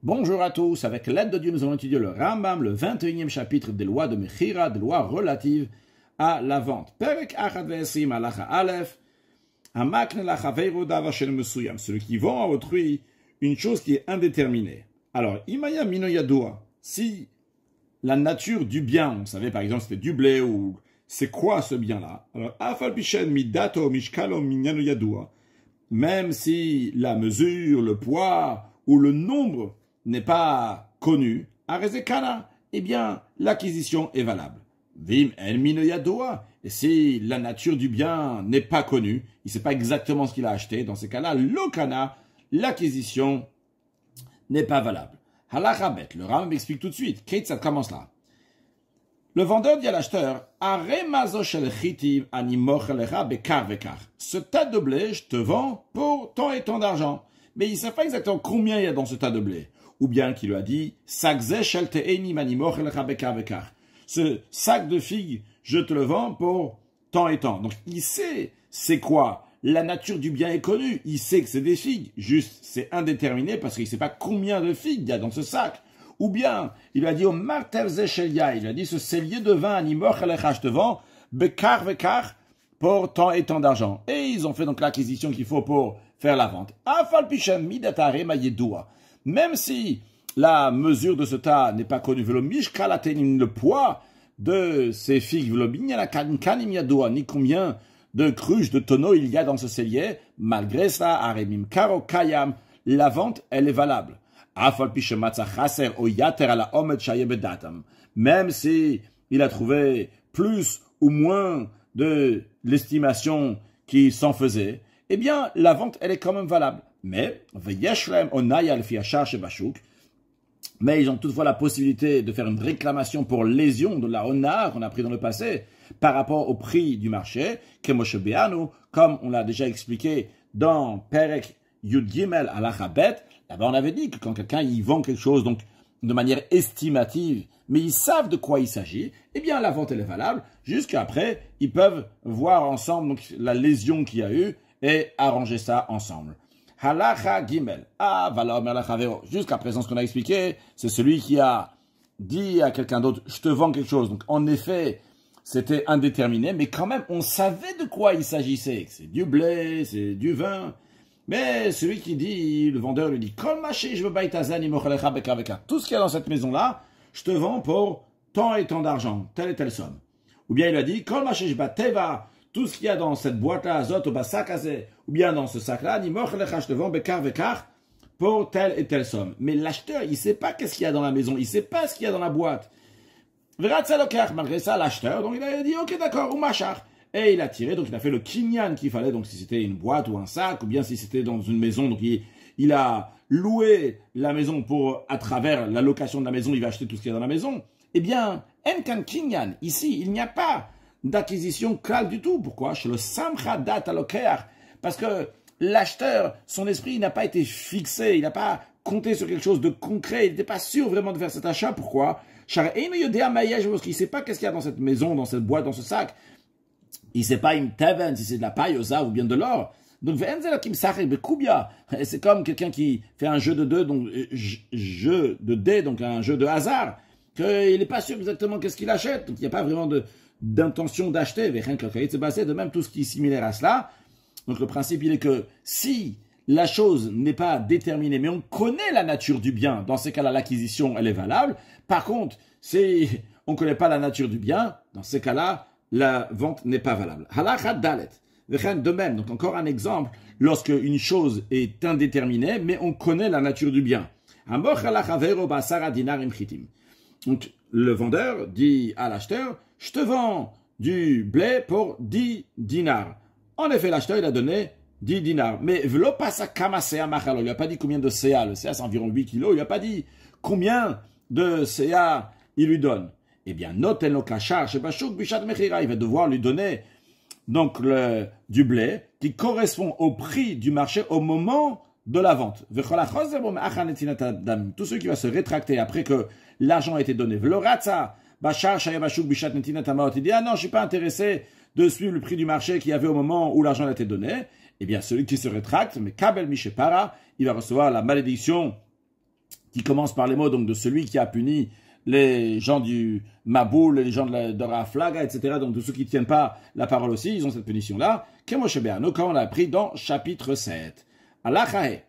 Bonjour à tous, avec l'aide de Dieu, nous allons étudier le Rambam, le 21e chapitre des lois de Mechira, des lois relatives à la vente. Perek Achad Ve'esim Halacha Aleph, Hamakne Lachaveiro Davar Shel Mesuyam, celui qui vend à autrui une chose qui est indéterminée. Alors, Imaya Mino Yadoua, si la nature du bien, on savait par exemple c'était du blé ou c'est quoi ce bien-là, alors Afal Pishen Midato Mishkalo Minyano Yadoua, même si la mesure, le poids ou le nombre n'est pas connu, Arezekana, eh bien, l'acquisition est valable. Vim el mino yadoa, et si la nature du bien n'est pas connue, il ne sait pas exactement ce qu'il a acheté, dans ces cas-là, lokana, l'acquisition n'est pas valable. Halachabet, le Ram m'explique tout de suite. Kate, ça commence là. Le vendeur dit à l'acheteur, Aremazo shel chitim animochelecha bekar vekar. Ce tas de blé, je te vends pour tant et tant d'argent. Mais il ne sait pas exactement combien il y a dans ce tas de blé. Ou bien qu'il lui a dit, ce sac de figues, je te le vends pour tant et tant. Donc il sait c'est quoi. La nature du bien est connue. Il sait que c'est des figues. Juste, c'est indéterminé parce qu'il ne sait pas combien de figues il y a dans ce sac. Ou bien, il lui a dit au Martevze Shelia, il lui a dit ce cellier de vin, je te vends, bekar vekar, pour tant et tant d'argent. Et ils ont fait donc l'acquisition qu'il faut pour faire la vente. Même si la mesure de ce tas n'est pas connue, le poids de ces figues, ni combien de cruches, de tonneaux il y a dans ce cellier, malgré ça, la vente, elle est valable. Même si il a trouvé plus ou moins de l'estimation qui s'en faisait, eh bien, la vente, elle est quand même valable. Mais ils ont toutefois la possibilité de faire une réclamation pour lésion de la honna qu'on a pris dans le passé par rapport au prix du marché, comme on l'a déjà expliqué dans Perek Yud Gimel Alachabet. Là-bas, on avait dit que quand quelqu'un y vend quelque chose donc de manière estimative, mais ils savent de quoi il s'agit, eh bien la vente elle est valable. Jusqu'après, ils peuvent voir ensemble donc, la lésion qu'il y a eu et arranger ça ensemble. Halacha Gimel. Jusqu'à présent, ce qu'on a expliqué, c'est celui qui a dit à quelqu'un d'autre, je te vends quelque chose. Donc, en effet, c'était indéterminé, mais quand même, on savait de quoi il s'agissait. C'est du blé, c'est du vin. Mais celui qui dit, le vendeur lui dit, tout ce qu'il y a dans cette maison-là, je te vends pour tant et tant d'argent, telle et telle somme. Ou bien il a dit, tout ce qu'il y a dans cette boîte-là, azot, ou bien dans ce sac-là, je te vends bekar vekar pour telle et telle somme. Mais l'acheteur, il ne sait pas qu'est-ce qu'il y a dans la maison, il ne sait pas ce qu'il y a dans la boîte. Malgré ça, l'acheteur, donc il a dit, ok, d'accord, ou machar. Et il a tiré, donc il a fait le kinyan qu'il fallait, donc si c'était une boîte ou un sac, ou bien si c'était dans une maison, donc il a loué la maison pour, à travers la location de la maison, il va acheter tout ce qu'il y a dans la maison. Eh bien, enkan kinyan, ici, il n'y a pas d'acquisition claire du tout. Pourquoi? Chez le samcha dat aloker. Parce que l'acheteur, son esprit n'a pas été fixé, il n'a pas compté sur quelque chose de concret, il n'était pas sûr vraiment de faire cet achat. Pourquoi? Parce qu'il ne sait pas qu'est-ce qu'il y a dans cette maison, dans cette boîte, dans ce sac. Il ne sait pas une taven, si c'est de la paille, ou bien de l'or. Donc, c'est comme quelqu'un qui fait un jeu de dés, donc jeu de dés, donc un jeu de hasard, qu'il n'est pas sûr exactement qu'est-ce qu'il achète. Donc, il n'y a pas vraiment d'intention d'acheter. De même, tout ce qui est similaire à cela. Donc, le principe, il est que si la chose n'est pas déterminée, mais on connaît la nature du bien, dans ces cas-là, l'acquisition, elle est valable. Par contre, si on ne connaît pas la nature du bien, dans ces cas-là, la vente n'est pas valable. Halakha dalet. De même, donc encore un exemple, lorsque une chose est indéterminée, mais on connaît la nature du bien. Donc, le vendeur dit à l'acheteur, je te vends du blé pour 10 dinars. En effet, l'acheteur, il a donné 10 dinars. Mais il lui a pas dit combien de CA. Le CA, c'est environ 8 kilos. Il lui a pas dit combien de CA il lui donne. Eh bien, il va devoir lui donner donc du blé qui correspond au prix du marché au moment de la vente. Tous ceux qui vont se rétracter après que l'argent a été donné. Il dit, ah non, je suis pas intéressé de suivre le prix du marché qu'il y avait au moment où l'argent a été donné. Eh bien, celui qui se rétracte, mais Kabel Mishepara, il va recevoir la malédiction qui commence par les mots donc de celui qui a puni les gens du Maboul, les gens de Raflaga, etc. Donc de ceux qui ne tiennent pas la parole aussi, ils ont cette punition-là. Kemoshe Be'ano, quand on l'a appris dans chapitre 7. Alachahe.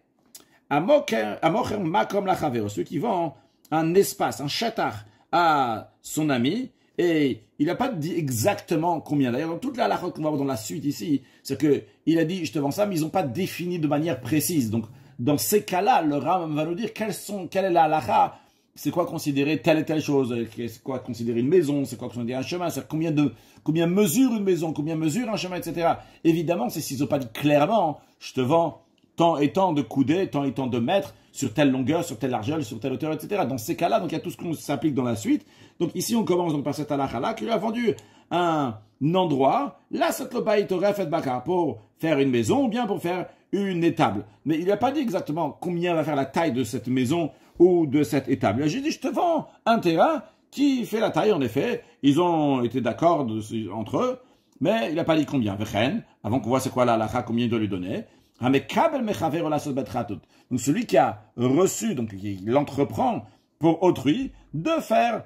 Amocher makom lachavero, ceux qui vendent un espace, un shatar à son ami, et il n'a pas dit exactement combien. D'ailleurs, dans toute la halakha qu'on va voir dans la suite ici, c'est que il a dit je te vends ça, mais ils n'ont pas défini de manière précise. Donc, dans ces cas-là, le Ram va nous dire quelle est la halakha, c'est quoi considérer telle et telle chose, c'est quoi considérer une maison, c'est quoi considérer un chemin, c'est combien mesure une maison, combien mesure un chemin, etc. Évidemment, c'est s'ils n'ont pas dit clairement, je te vends tant et tant de coudées, tant et tant de mètres, sur telle longueur, sur telle largeur, sur telle hauteur, etc. Dans ces cas-là, donc il y a tout ce qu'on s'applique dans la suite. Donc ici, on commence donc par cette halakha-là, qui lui a vendu un endroit, là, cette lobaït aurait fait baka pour faire une maison, ou bien pour faire une étable. Mais il n'a pas dit exactement combien va faire la taille de cette maison ou de cette étable. Il a juste dit, je te vends un terrain qui fait la taille, en effet. Ils ont été d'accord entre eux, mais il n'a pas dit combien. Avant qu'on voit c'est quoi la halakha, combien il doit lui donner. Donc celui qui a reçu, donc il entreprend pour autrui de faire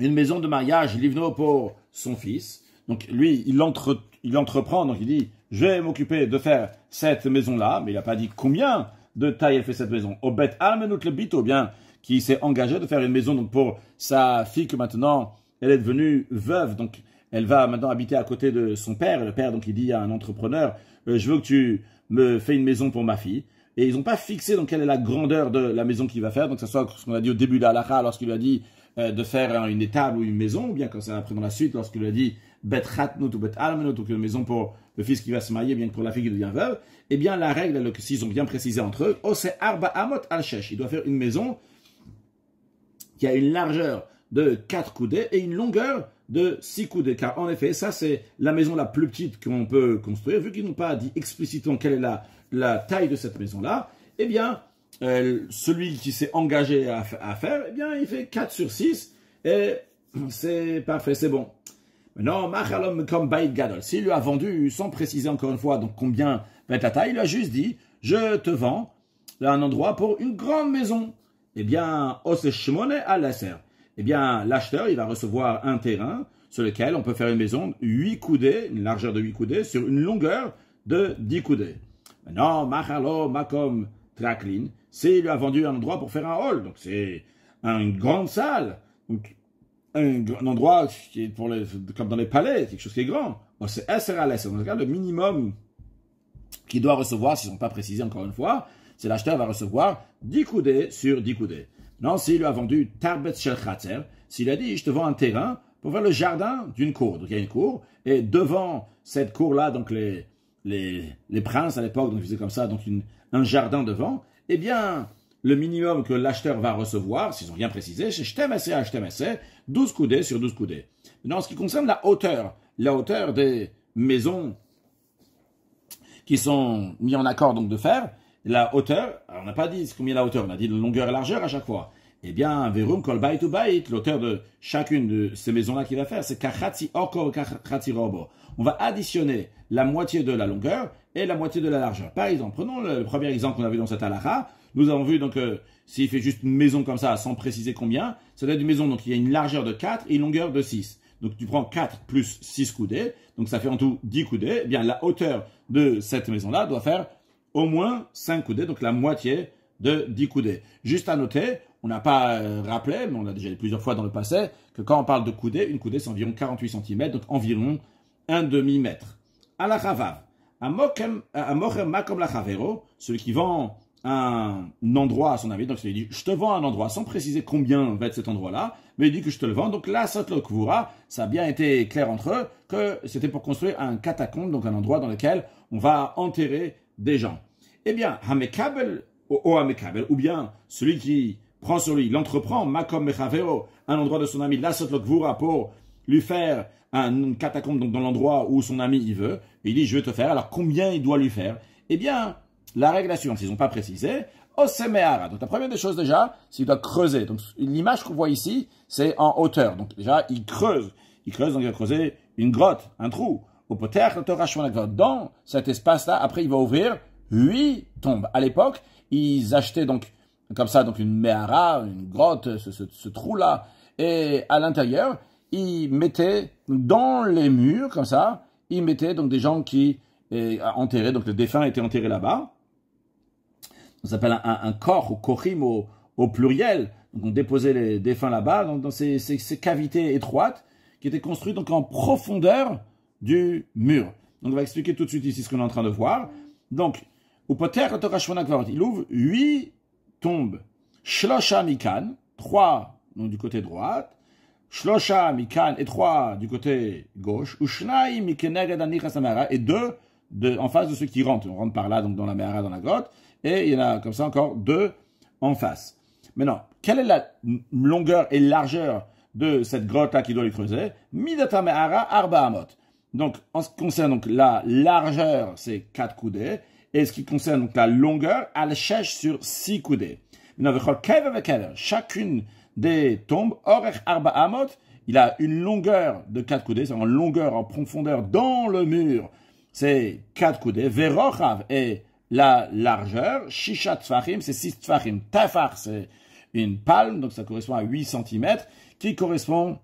une maison de mariage livno pour son fils. Donc lui, il entreprend, donc il dit, je vais m'occuper de faire cette maison-là, mais il n'a pas dit combien de taille elle fait cette maison. Au bet almenut le bito, bien, qui s'est engagé de faire une maison donc pour sa fille que maintenant elle est devenue veuve, donc elle va maintenant habiter à côté de son père. Le père, donc, il dit à un entrepreneur, je veux que tu me fais une maison pour ma fille. Et ils n'ont pas fixé donc quelle est la grandeur de la maison qu'il va faire. Donc, ça soit ce qu'on a dit au début de la halakha, lorsqu'il lui a dit de faire une étable ou une maison, ou bien comme ça après dans la suite, lorsqu'il lui a dit bet chatnut ou bet almenut, donc une maison pour le fils qui va se marier, bien que pour la fille qui devient veuve. Eh bien, la règle, s'ils ont bien précisé entre eux, c'est arba amot al shesh. Il doit faire une maison qui a une largeur de 4 coudées et une longueur de 6 coudées. Car en effet, ça c'est la maison la plus petite qu'on peut construire. Vu qu'ils n'ont pas dit explicitement quelle est la taille de cette maison-là, eh bien, celui qui s'est engagé à faire, eh bien, il fait 4 sur 6 et c'est parfait, c'est bon. Maintenant, machalom comme Baït Gadol, s'il lui a vendu sans préciser encore une fois donc combien va être la taille, il a juste dit, je te vends un endroit pour une grande maison. Eh bien, Ose Shimone à Lasser. Eh bien, l'acheteur, il va recevoir un terrain sur lequel on peut faire une maison 8 coudées, une largeur de 8 coudées, sur une longueur de 10 coudées. Maintenant, Machalo, Makom, Traklin, c'est il lui a vendu un endroit pour faire un hall. Donc, c'est une grande salle. Donc, un endroit qui est pour comme dans les palais, quelque chose qui est grand. C'est SRLS. Dans ce cas, le minimum qu'il doit recevoir, s'ils n'ont pas précisé encore une fois, c'est l'acheteur va recevoir 10 coudées sur 10 coudées. Non, s'il lui a vendu Tarbet Shel Khatzer, s'il a dit, je te vends un terrain pour faire le jardin d'une cour. Donc, il y a une cour, et devant cette cour-là, donc les princes à l'époque, donc ils faisaient comme ça, donc un jardin devant, eh bien, le minimum que l'acheteur va recevoir, s'ils ont bien précisé, c'est Shtemese à Shtemese, 12 coudées sur 12 coudées. Maintenant, en ce qui concerne la hauteur des maisons qui sont mis en accord donc de faire, la hauteur, on n'a pas dit combien la hauteur, on a dit la longueur et largeur à chaque fois. Eh bien, Verum Kol Bait ou Bait, l'auteur de chacune de ces maisons-là qu'il va faire, c'est Kachatzi Orko Kachatzi Robo. On va additionner la moitié de la longueur et la moitié de la largeur. Par exemple, prenons le premier exemple qu'on a vu dans cette halakha. Nous avons vu donc s'il fait juste une maison comme ça, sans préciser combien, ça doit être une maison donc il y a une largeur de 4 et une longueur de 6. Donc tu prends 4 plus 6 coudées, donc ça fait en tout 10 coudées. Eh bien, la hauteur de cette maison-là doit faire au moins 5 coudées, donc la moitié de 10 coudées. Juste à noter, on n'a pas rappelé, mais on l'a déjà dit plusieurs fois dans le passé, que quand on parle de coudées, une coudée c'est environ 48 cm, donc environ un demi-mètre. À la chavav, à mochem makom la chavero, celui qui vend un endroit à son ami, donc il dit, je te vends un endroit, sans préciser combien va être cet endroit-là, mais il dit que je te le vends, donc là, sotlo kvura, ça a bien été clair entre eux, que c'était pour construire un catacombe, donc un endroit dans lequel on va enterrer des gens. Eh bien, hamekabel, ou bien celui qui prend sur lui, il entreprend, makom mechavero, un endroit de son ami, la sotlo kvura, pour lui faire un catacombe donc dans l'endroit où son ami il veut, et il dit, je vais te faire, alors combien il doit lui faire? Eh bien, la règle est la suivante, ils n'ont pas précisé, Osemeara. Donc la première des choses déjà, c'est qu'il doit creuser. Donc l'image qu'on voit ici, c'est en hauteur. Donc déjà, il creuse, donc il va creuser une grotte, un trou. Au poter, dans cet espace-là, après il va ouvrir 8 tombes. À l'époque, ils achetaient donc comme ça, donc une mehara, une grotte, ce trou-là. Et à l'intérieur, ils mettaient dans les murs, comme ça, ils mettaient donc des gens qui enterrés, donc le défunt était enterré là-bas. Ça s'appelle un corps, ou kochim au pluriel. Donc on déposait les défunts là-bas, dans ces cavités étroites, qui étaient construites donc en profondeur du mur. Donc on va expliquer tout de suite ici ce qu'on est en train de voir. Donc, il ouvre 8 tombes. Shlosha mikan, 3 donc du côté droit. Shlosha mikan et 3 du côté gauche. Ushnai mikeneged anichas amara et 2 en face de ceux qui rentrent. On rentre par là, donc dans la mehara, dans la grotte. Et il y en a comme ça encore 2 en face. Maintenant, quelle est la longueur et largeur de cette grotte-là qui doit les creuser? Midata mehara arba amot. Donc, en ce qui concerne donc, la largeur, c'est 4 coudées. Et ce qui concerne donc, la longueur, elle cherche sur 6 coudées. Chacune des tombes, orech arba amot, il a une longueur de 4 coudées, c'est en longueur, en profondeur dans le mur, c'est 4 coudées. Verochav est la largeur, shisha tfachim, c'est 6 tfachim. Tafar, c'est une palme, donc ça correspond à 8 cm, qui correspond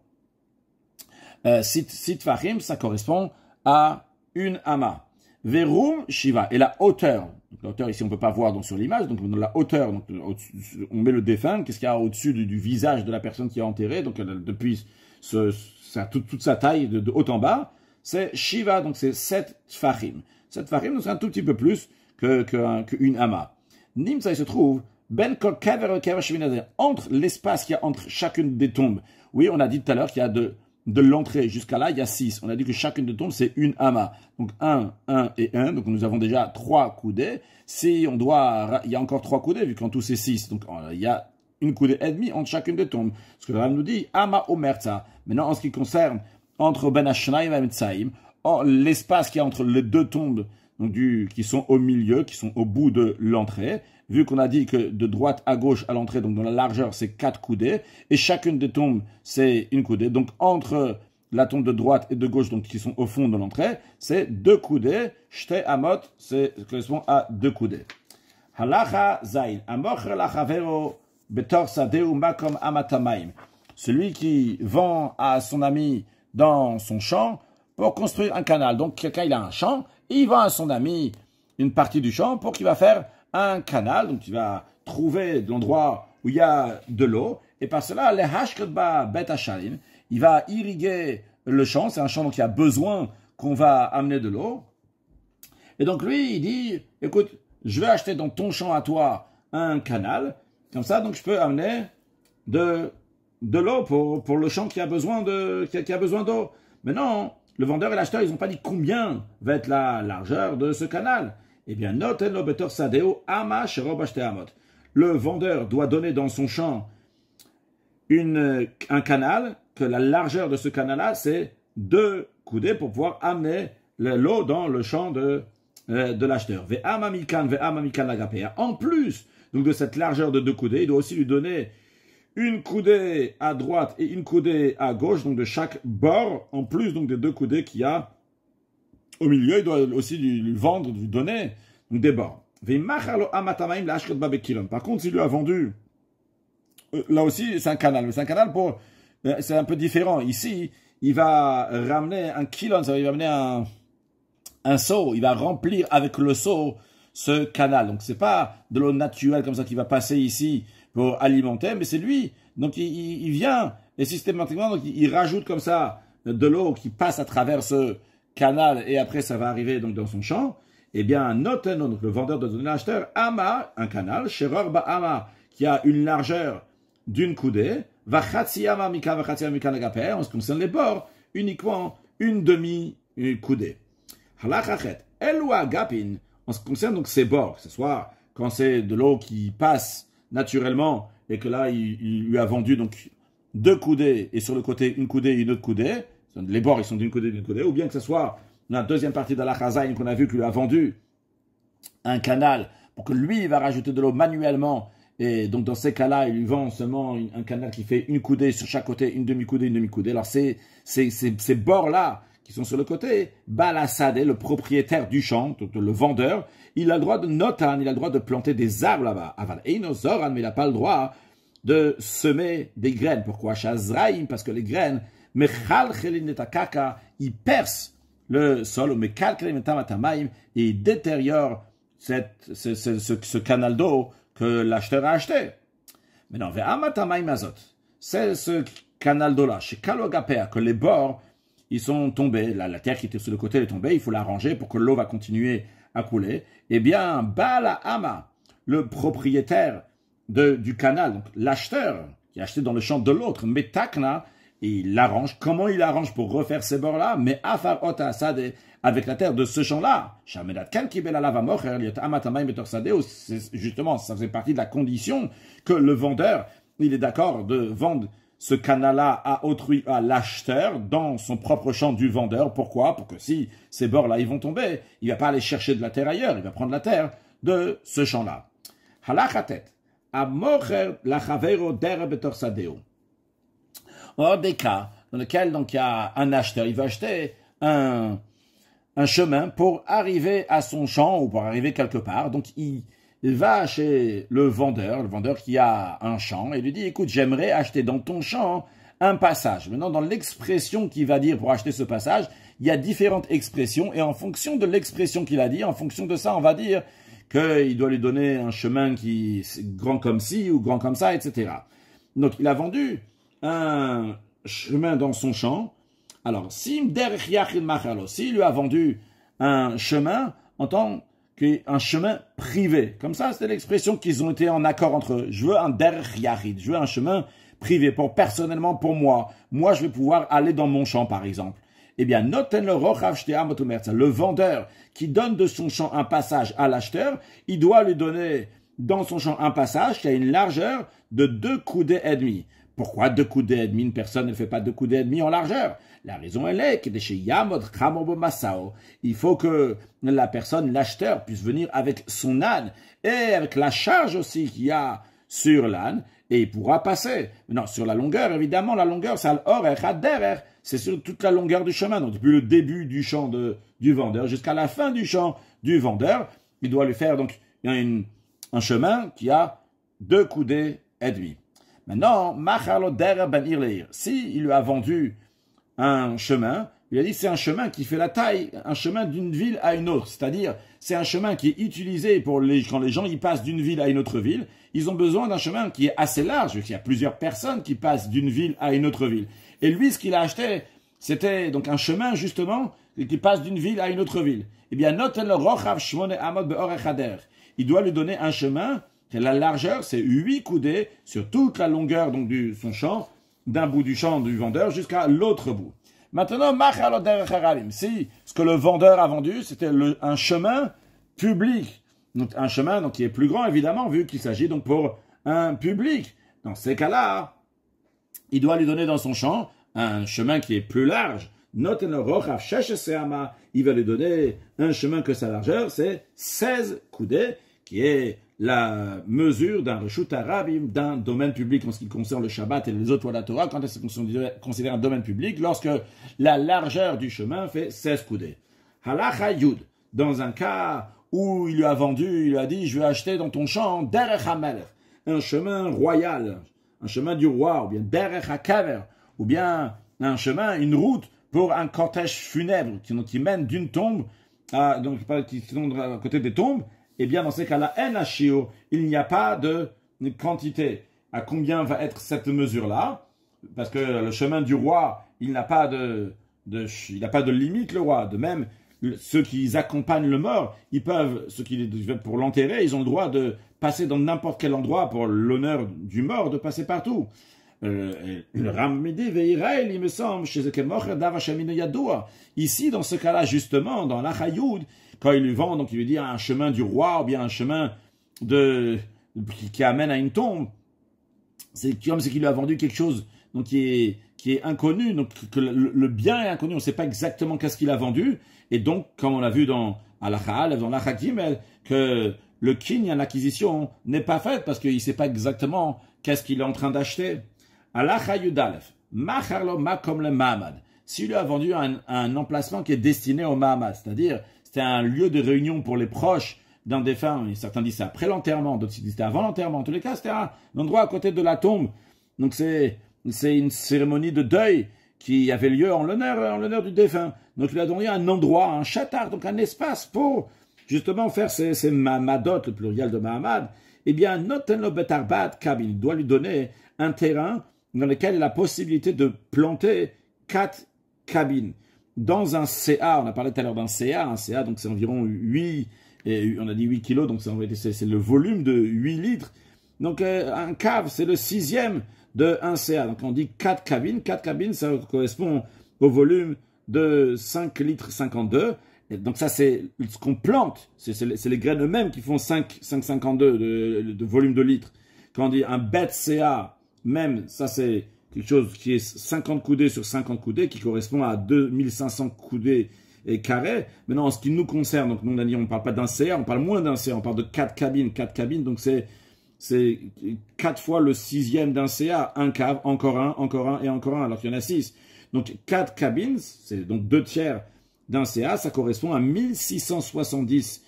6 tfachim, ça correspond à une ama. Verum shiva, et la hauteur. Donc, la hauteur ici on peut pas voir donc, sur l'image, donc dans la hauteur, donc, on met le défunt, qu'est-ce qu'il y a au-dessus du visage de la personne qui est enterrée, donc depuis toute sa taille de haut en bas, c'est shiva, donc c'est 7 tfachim. 7 tfachim, donc c'est un tout petit peu plus qu'une ama. Nimsa, il se trouve, ben kol kever entre l'espace qu'il y a entre chacune des tombes. Oui, on a dit tout à l'heure qu'il y a de l'entrée jusqu'à là, il y a 6. On a dit que chacune des tombes, c'est une ama. Donc 1, 1 et 1. Donc nous avons déjà 3 coudées. Si on doit, il y a encore 3 coudées, vu qu'en tout c'est 6. Donc il y a une coudée et demie entre chacune des tombes. Ce que le Rav nous dit, ama omerza. Maintenant, en ce qui concerne entre ben hashnaim et metzaim, l'espace qu'il y a entre les deux tombes, donc qui sont au milieu, qui sont au bout de l'entrée, vu qu'on a dit que de droite à gauche à l'entrée, donc dans la largeur, c'est 4 coudées, et chacune des tombes, c'est une coudée. Donc entre la tombe de droite et de gauche, donc qui sont au fond de l'entrée, c'est 2 coudées. Shte amot, ça correspond à 2 coudées. Halacha zayin, amocher lachavero betor sadeu makom amatamaim. Celui qui vend à son ami dans son champ pour construire un canal. Donc quelqu'un, il a un champ, et il vend à son ami une partie du champ pour qu'il va faire un canal, donc il va trouver l'endroit où il y a de l'eau, et par cela, le hashkotba bet hashalim, il va irriguer le champ, c'est un champ donc il y a besoin qu'on va amener de l'eau, et donc lui, il dit, écoute, je vais acheter dans ton champ à toi un canal, comme ça, donc je peux amener de l'eau pour le champ qui a besoin d'eau. Mais non, le vendeur et l'acheteur, ils n'ont pas dit combien va être la largeur de ce canal. Eh bien, le vendeur doit donner dans son champ un canal, que la largeur de ce canal-là, c'est 2 coudées pour pouvoir amener l'eau dans le champ de l'acheteur. En plus donc, de cette largeur de 2 coudées, il doit aussi lui donner une coudée à droite et une coudée à gauche, donc de chaque bord, en plus donc des 2 coudées qu'il y a au milieu, il doit aussi lui vendre, lui donner donc des bords. Par contre, s'il lui a vendu, là aussi, c'est un canal. Mais c'est un canal c'est un peu différent. Ici, il va ramener un kilon, ça va amener un seau. Il va remplir avec le seau ce canal. Donc, c'est pas de l'eau naturelle comme ça qui va passer ici pour alimenter, mais c'est lui. Donc, il vient et systématiquement, donc, il rajoute comme ça de l'eau qui passe à travers ce canal et après ça va arriver donc dans son champ. Eh bien, noten, donc le vendeur doit donner à l'acheteur ama, un canal, sheror ba ama, qui a une largeur d'une coudée, va chatsi ama mika, va chatsi ama mika nagaper, en ce qui concerne les bords, uniquement une demi-coudée. Halachachet, elwa gapin, en ce qui concerne donc ces bords, que ce soit quand c'est de l'eau qui passe naturellement et que là il lui a vendu donc 2 coudées et sur le côté une coudée et une autre coudée, les bords ils sont d'une coudée, ou bien que ce soit dans la deuxième partie de la Chazaïn qu'on a vu qu'il lui a vendu un canal pour que lui il va rajouter de l'eau manuellement, et donc dans ces cas-là il lui vend seulement un canal qui fait une coudée sur chaque côté, une demi-coudée. Alors ces bords-là qui sont sur le côté, Balasade, le propriétaire du champ, donc le vendeur, il a le droit de notan, il a le droit de planter des arbres là-bas. Aval Einozoran, mais il n'a pas le droit de semer des graines. Pourquoi? Shazraim, parce que les graines, Mechal Chelin Netakaka, ils percent le sol, ou Mechal Chelin Netamatamayim, et ils détériorent ce canal d'eau que l'acheteur a acheté. Maintenant, Ve'amatamayim Azot, c'est ce canal d'eau-là, chez Kalogapea, que les bords, ils sont tombés, la terre qui était sur le côté est tombée, il faut l'arranger pour que l'eau va continuer à couler. Eh bien, Bala Ama, le propriétaire du canal, donc l'acheteur, qui a acheté dans le champ de l'autre, Metakna, et il l'arrange. Comment il arrange pour refaire ces bords-là? Mais Afar Ota Sade, avec la terre de ce champ-là, justement, ça faisait partie de la condition que le vendeur, il est d'accord de vendre ce canal-là à autrui, à l'acheteur, dans son propre champ du vendeur. Pourquoi? Pour que si ces bords-là, ils vont tomber, il ne va pas aller chercher de la terre ailleurs, il va prendre la terre de ce champ-là. Halachatet, amocher lachavero der betorsadeo. Or, des cas dans lesquels donc il y a un acheteur, il va acheter un chemin pour arriver à son champ ou pour arriver quelque part. Donc, il va chez le vendeur qui a un champ et lui dit, écoute, j'aimerais acheter dans ton champ un passage. Maintenant, dans l'expression qu'il va dire pour acheter ce passage, il y a différentes expressions et en fonction de l'expression qu'il a dit, en fonction de ça, on va dire qu'il doit lui donner un chemin qui est grand comme ci ou grand comme ça, etc. Donc, il a vendu un chemin dans son champ. Alors, s'il lui a vendu un chemin en tant qu'un chemin privé, comme ça, c'était l'expression qu'ils ont été en accord entre eux. Je veux un derech yachid, je veux un chemin privé, personnellement pour moi. Moi, je vais pouvoir aller dans mon champ, par exemple. Eh bien, le vendeur qui donne de son champ un passage à l'acheteur, il doit lui donner dans son champ un passage qui a une largeur de 2 coudées et demi. Pourquoi 2 coudées et demi? Une personne ne fait pas 2 coudées et demi en largeur. La raison, elle est que il faut que la personne, l'acheteur, puisse venir avec son âne et avec la charge aussi qu'il y a sur l'âne et il pourra passer. Non, sur la longueur, évidemment, la longueur, c'est sur toute la longueur du chemin. Donc, depuis le début du champ du vendeur jusqu'à la fin du champ du vendeur, il doit lui faire donc un chemin qui a 2 coudées et demi. Maintenant, si il lui a vendu un chemin, il a dit c'est un chemin qui fait la taille, un chemin d'une ville à une autre. C'est-à-dire, c'est un chemin qui est utilisé quand les gens y passent d'une ville à une autre ville. Ils ont besoin d'un chemin qui est assez large. Il y a plusieurs personnes qui passent d'une ville à une autre ville. Et lui, ce qu'il a acheté, c'était donc un chemin justement qui passe d'une ville à une autre ville. Eh bien, il doit lui donner un chemin. La largeur, c'est 8 coudées sur toute la longueur donc son champ, d'un bout du champ du vendeur jusqu'à l'autre bout. Maintenant, si ce que le vendeur a vendu, c'était un chemin public, donc un chemin donc, qui est plus grand évidemment, vu qu'il s'agit donc pour un public. Dans ces cas-là, il doit lui donner dans son champ un chemin qui est plus large. Il va lui donner un chemin que sa largeur, c'est 16 coudées, qui est la mesure d'un reshut harabim, d'un domaine public en ce qui concerne le Shabbat et les autres lois de la Torah, quand est-ce qu'on considère un domaine public, lorsque la largeur du chemin fait 16 coudées. Halacha Yud, dans un cas où il lui a vendu, il lui a dit, je vais acheter dans ton champ derech hamelech, un chemin royal, un chemin du roi, ou bien derech hakaver, ou bien un chemin, une route pour un cortège funèbre qui mène d'une tombe à côté des tombes. Eh bien, dans ces cas-là, il n'y a pas de quantité. À combien va être cette mesure-là? Parce que le chemin du roi, il n'a pas de limite, le roi. De même, ceux qui accompagnent le mort, pour l'enterrer, ils ont le droit de passer dans n'importe quel endroit pour l'honneur du mort, de passer partout. Le Ramidi Veirail, il me semble, chez Zekemocher Davashamine Yadoua. Ici, dans ce cas-là, justement, dans l'Achayoud, quand il lui vend, donc il lui dit un chemin du roi, ou bien un chemin qui amène à une tombe, c'est comme si il lui a vendu quelque chose donc qui est inconnu, donc que le bien est inconnu, on ne sait pas exactement qu'est-ce qu'il a vendu, et donc, comme on l'a vu dans l'Achagimel, que le kinyan, l'acquisition, n'est pas faite parce qu'il ne sait pas exactement qu'est-ce qu'il est en train d'acheter. Alacha Yudalef, macharlo makom le mamad. s'il lui a vendu un emplacement qui est destiné au Mahamad, c'est-à-dire c'était un lieu de réunion pour les proches d'un défunt, et certains disent c'est après l'enterrement, d'autres disent c'était avant l'enterrement, en tous les cas c'était un endroit à côté de la tombe, donc c'est une cérémonie de deuil qui avait lieu en l'honneur du défunt, donc il a donné un endroit, un chatar, donc un espace pour justement faire ces Mahamadot, le pluriel de Mahamad, eh bien, notenlo betarbat kabin, il doit lui donner un terrain dans lequel il a la possibilité de planter 4 cabines. Dans un CA, on a parlé tout à l'heure d'un CA, un CA, donc c'est environ 8, et on a dit 8 kilos, donc c'est le volume de 8 litres. Donc un cave, c'est le 6e de 1 CA. Donc on dit 4 cabines, ça correspond au volume de 5 litres 52. Et donc ça, c'est ce qu'on plante, c'est les graines eux-mêmes qui font 5,52 de volume de litres. Quand on dit un bête CA, même, ça c'est quelque chose qui est 50 coudées sur 50 coudées, qui correspond à 2500 coudées et carrés. Maintenant, en ce qui nous concerne, donc nous on a dit, on ne parle pas d'un CA, on parle moins d'un CA, on parle de 4 cabines, donc c'est 4 fois le 6e d'un CA, un cave, encore un, et encore un, alors qu'il y en a 6. Donc 4 cabines, c'est donc 2 tiers d'un CA, ça correspond à 1670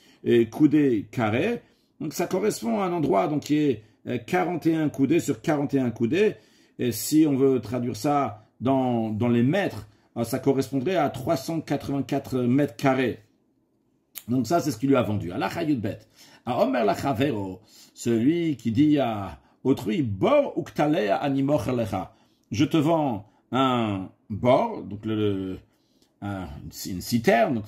coudées carrés. Donc ça correspond à un endroit donc, qui est 41 coudées sur 41 coudées. Et si on veut traduire ça dans les mètres, ça correspondrait à 384 mètres carrés. Donc ça, c'est ce qu'il lui a vendu. À la Chayudbet. À Omer la Chavero, celui qui dit à autrui, Bor uktalea animoch alecha. Je te vends un bord, donc une citerne, donc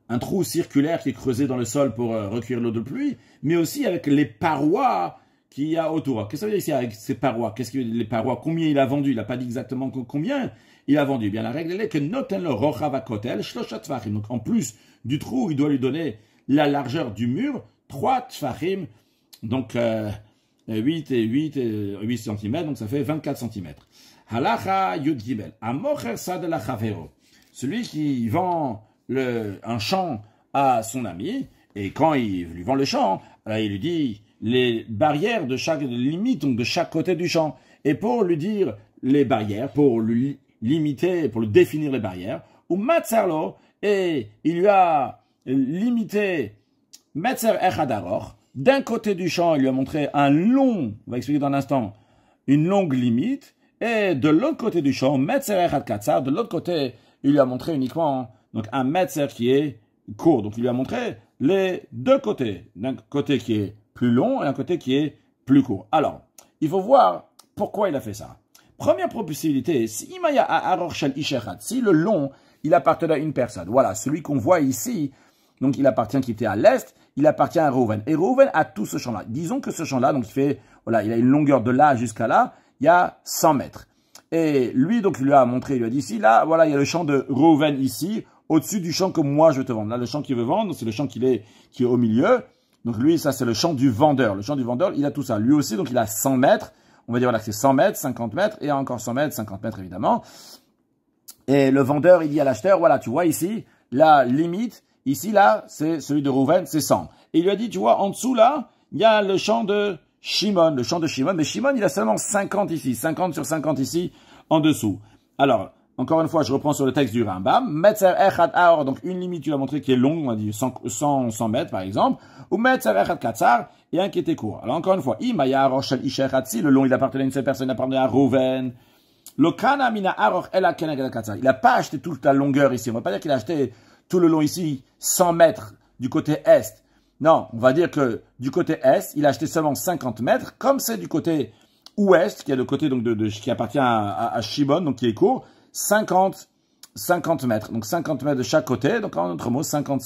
un trou circulaire qui est creusé dans le sol pour recueillir l'eau de pluie, mais aussi avec les parois qu'il y a autour. Qu'est-ce que ça veut dire ici avec ces parois? Qu'est-ce que les parois? Combien il a vendu? Il n'a pas dit exactement combien il a vendu. Bien, la règle est que noten le rochava kotel shloshat tfachim. Donc en plus du trou, il doit lui donner la largeur du mur, 3 tfachim, donc 8 cm, donc ça fait 24 cm. Halacha yud gibel amocher sa de la chavero. Celui qui vend un champ à son ami, et quand il lui vend le champ, alors il lui dit les barrières de chaque limite, donc de chaque côté du champ. Et pour lui dire les barrières, pour lui limiter, pour lui définir les barrières, ou matzarlo, et il lui a limité metzer echadaror. D'un côté du champ, il lui a montré on va expliquer dans un instant, une longue limite, et de l'autre côté du champ, metzer echad katzar, de l'autre côté, il lui a montré uniquement donc un metzer qui est court. Donc il lui a montré les deux côtés, d'un côté qui est plus long et un côté qui est plus court. Alors, il faut voir pourquoi il a fait ça. Première possibilité, si le long, il appartenait à une personne. Voilà, celui qu'on voit ici, donc il appartient, qui était à l'est, il appartient à Reuven. Et Reuven a tout ce champ-là. Disons que ce champ-là, donc il a une longueur de là jusqu'à là, il y a 100 mètres. Et lui, donc, il lui a montré, il lui a dit, ici, là, voilà, il y a le champ de Reuven ici, au-dessus du champ que moi je veux te vendre. Là, le champ qu'il veut vendre, c'est le champ qui est au milieu. Donc lui, ça, c'est le champ du vendeur. Le champ du vendeur, il a tout ça. Lui aussi, donc, il a 100 mètres. On va dire, voilà, que c'est 100 mètres, 50 mètres, et encore 100 mètres, 50 mètres, évidemment. Et le vendeur, il dit à l'acheteur, voilà, tu vois ici, la limite, ici, là, c'est celui de Reuven, c'est 100. Et il lui a dit, tu vois, en dessous, là, il y a le champ de Shimon, mais Shimon, il a seulement 50 ici, 50 sur 50 ici, en dessous. Alors, encore une fois, je reprends sur le texte du Rambam. Metzer echad aor, donc une limite, tu l'as montré qui est longue, on va dire 100 mètres par exemple, ou metzer echad katzar, et un qui était court. Alors encore une fois, imaya aor shel ish echad, si le long il appartenait à une seule personne, il appartenait à Reuven. Le kana mina aor ela keneged katzar. Il n'a pas acheté toute la longueur ici. On ne va pas dire qu'il a acheté tout le long ici, 100 mètres du côté est. Non, on va dire que du côté est, il a acheté seulement 50 mètres, comme c'est du côté ouest, qui est le côté donc qui appartient à Shimon, donc qui est court, 50 mètres. Donc 50 mètres de chaque côté, donc en d'autres mots, 50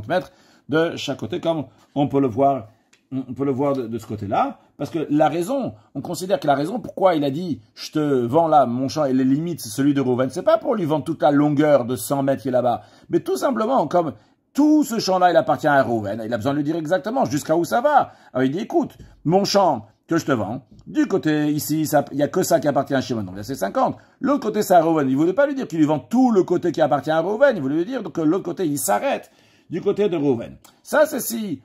mètres de chaque côté, comme on peut le voir, de ce côté-là. Parce que la raison, on considère que la raison pourquoi il a dit « je te vends là mon champ et les limites, c'est celui de Reuven », c'est pas pour lui vendre toute la longueur de 100 mètres qui est là-bas, mais tout simplement comme tout ce champ-là, il appartient à Reuven. Il a besoin de lui dire exactement jusqu'à où ça va. Alors il dit, écoute, mon champ que je te vends, du côté ici, il n'y a que ça qui appartient à Shimon, donc là c'est 50. L'autre côté, c'est à Reuven. Il ne voulait pas lui dire qu'il lui vend tout le côté qui appartient à Reuven. Il voulait lui dire que l'autre côté, il s'arrête du côté de Reuven. Ça, c'est si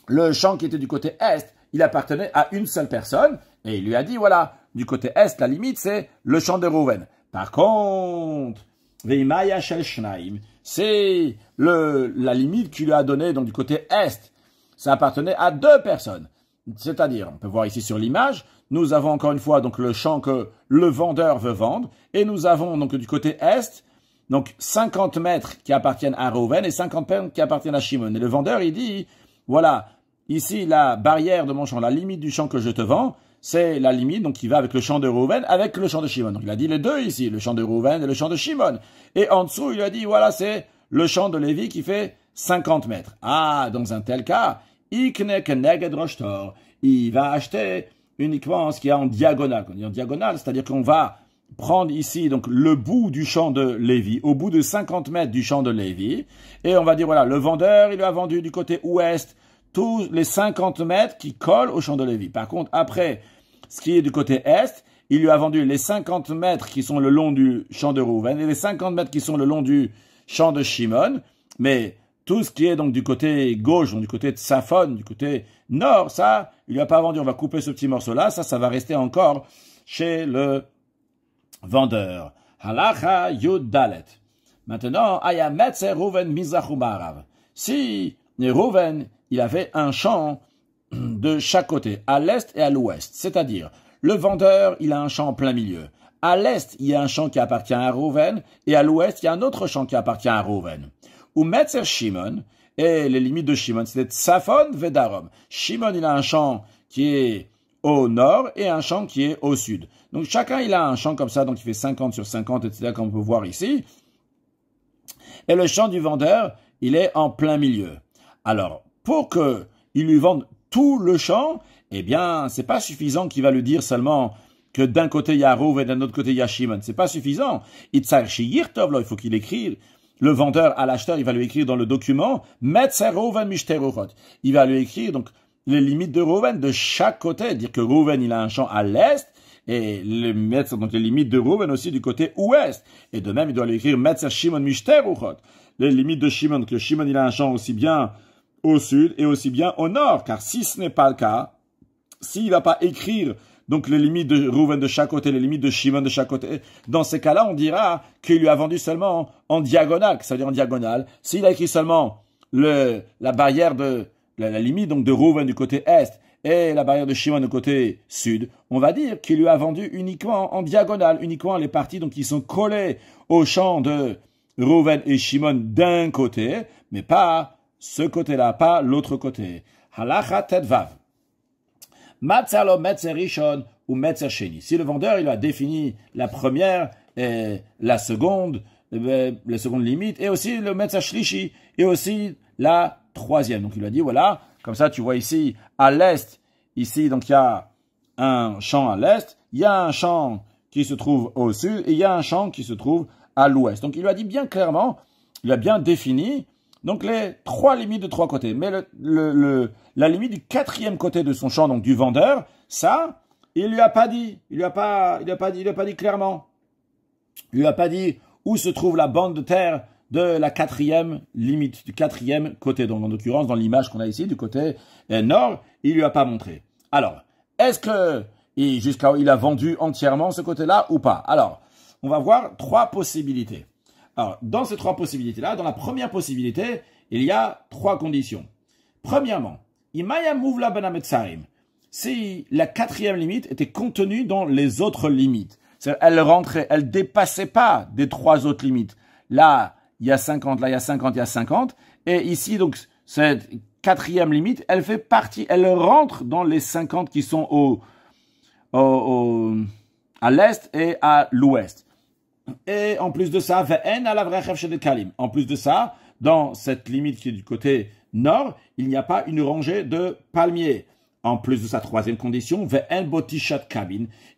le champ qui était du côté est, il appartenait à une seule personne. Et il lui a dit, voilà, du côté est, la limite, c'est le champ de Reuven. Par contre, Veimaya Shel Shnaim, c'est la limite qu'il lui a donnée donc du côté est. Ça appartenait à 2 personnes. C'est-à-dire, on peut voir ici sur l'image, nous avons encore une fois donc le champ que le vendeur veut vendre, et nous avons donc du côté est, donc 50 mètres qui appartiennent à Reuven et 50 mètres qui appartiennent à Shimon. Et le vendeur, il dit, voilà, ici la barrière de mon champ, la limite du champ que je te vends, c'est la limite donc qui va avec le champ de Reuven, avec le champ de Shimon. Donc il a dit les deux ici, le champ de Reuven et le champ de Shimon. Et en dessous, il a dit, voilà, c'est le champ de Lévi qui fait 50 mètres. Ah, dans un tel cas, il va acheter uniquement ce qui est en diagonale. Quand on dit en diagonale, c'est-à-dire qu'on va prendre ici donc le bout du champ de Lévi, au bout de 50 mètres du champ de Lévi, et on va dire, voilà, le vendeur, il lui a vendu du côté ouest tous les 50 mètres qui collent au champ de Lévi. Par contre, après, ce qui est du côté est, il lui a vendu les 50 mètres qui sont le long du champ de Reuven et les 50 mètres qui sont le long du champ de Shimon, mais tout ce qui est donc du côté gauche, donc du côté de Safon, du côté nord, ça, il lui a pas vendu. On va couper ce petit morceau-là. Ça va rester encore chez le vendeur. Halacha Yud Dalet. Maintenant, Aya Metzer Reuven Mizachu Ma'arav. Si Reuven, il avait un champ de chaque côté, à l'est et à l'ouest. C'est-à-dire, le vendeur, il a un champ en plein milieu. À l'est, il y a un champ qui appartient à Reuven, et à l'ouest, il y a un autre champ qui appartient à Reuven. Ou Metzer Shimon, et les limites de Shimon, c'est Safon Vedarom. Shimon, il a un champ qui est au nord et un champ qui est au sud. Donc chacun, il a un champ comme ça, donc il fait 50 sur 50, etc., comme on peut voir ici. Et le champ du vendeur, il est en plein milieu. Alors, pour que il lui vende tout le champ, eh bien, c'est pas suffisant qu'il va lui dire seulement que d'un côté il y a Reuven et d'un autre côté il y a Shimon. C'est pas suffisant. Il faut qu'il écrive. Le vendeur à l'acheteur, il va lui écrire dans le document, Metzer Reuven Mishteruchot. Il va lui écrire, donc, les limites de Reuven de chaque côté. Dire que Reuven, il a un champ à l'est, et mettre donc les limites de Reuven aussi du côté ouest. Et de même, il doit lui écrire Metzer Shimon Mishteruchot. Les limites de Shimon, que Shimon, il a un champ aussi bien au sud et aussi bien au nord. Car si ce n'est pas le cas, s'il va pas écrire donc les limites de Reuven de chaque côté, les limites de Shimon de chaque côté, dans ces cas-là, on dira qu'il lui a vendu seulement en diagonale, ça veut dire en diagonale. S'il a écrit seulement la barrière de la limite donc de Reuven du côté est et la barrière de Shimon du côté sud, on va dire qu'il lui a vendu uniquement en diagonale, uniquement les parties donc qui sont collées au champ de Reuven et Shimon d'un côté, mais pas ce côté-là, pas l'autre côté. Halacha Tedvav. Matzalo Metzer Rishon ou Metzer Sheni. Si le vendeur, il a défini la première et la seconde limite, et aussi le Metzer Shlishi, et aussi la troisième. Donc il a dit, voilà, comme ça tu vois ici, à l'est, ici, donc il y a un champ à l'est, il y a un champ qui se trouve au sud, et il y a un champ qui se trouve à l'ouest. Donc il lui a dit bien clairement, il a bien défini, donc les 3 limites de 3 côtés. Mais la limite du 4e côté de son champ, donc du vendeur, ça, il lui a pas dit. Il lui a pas dit clairement. Il lui a pas dit où se trouve la bande de terre de la 4e limite, du 4e côté. Donc en l'occurrence, dans l'image qu'on a ici, du côté nord, il lui a pas montré. Alors, est-ce que il a vendu entièrement ce côté-là ou pas? Alors, on va voir 3 possibilités. Alors, dans ces 3 possibilités-là, dans la première possibilité, il y a 3 conditions. Premièrement, Imaya Mouvla Benametsarim. Si la 4e limite était contenue dans les autres limites. C'est-à-dire, elle dépassait pas des 3 autres limites. Là, il y a 50, là, il y a 50, il y a 50. Et ici, donc, cette 4e limite, elle fait partie, elle rentre dans les 50 qui sont à l'est et à l'ouest. Et en plus de ça, en plus de ça, dans cette limite qui est du côté nord, il n'y a pas une rangée de palmiers. En plus de sa 3e condition,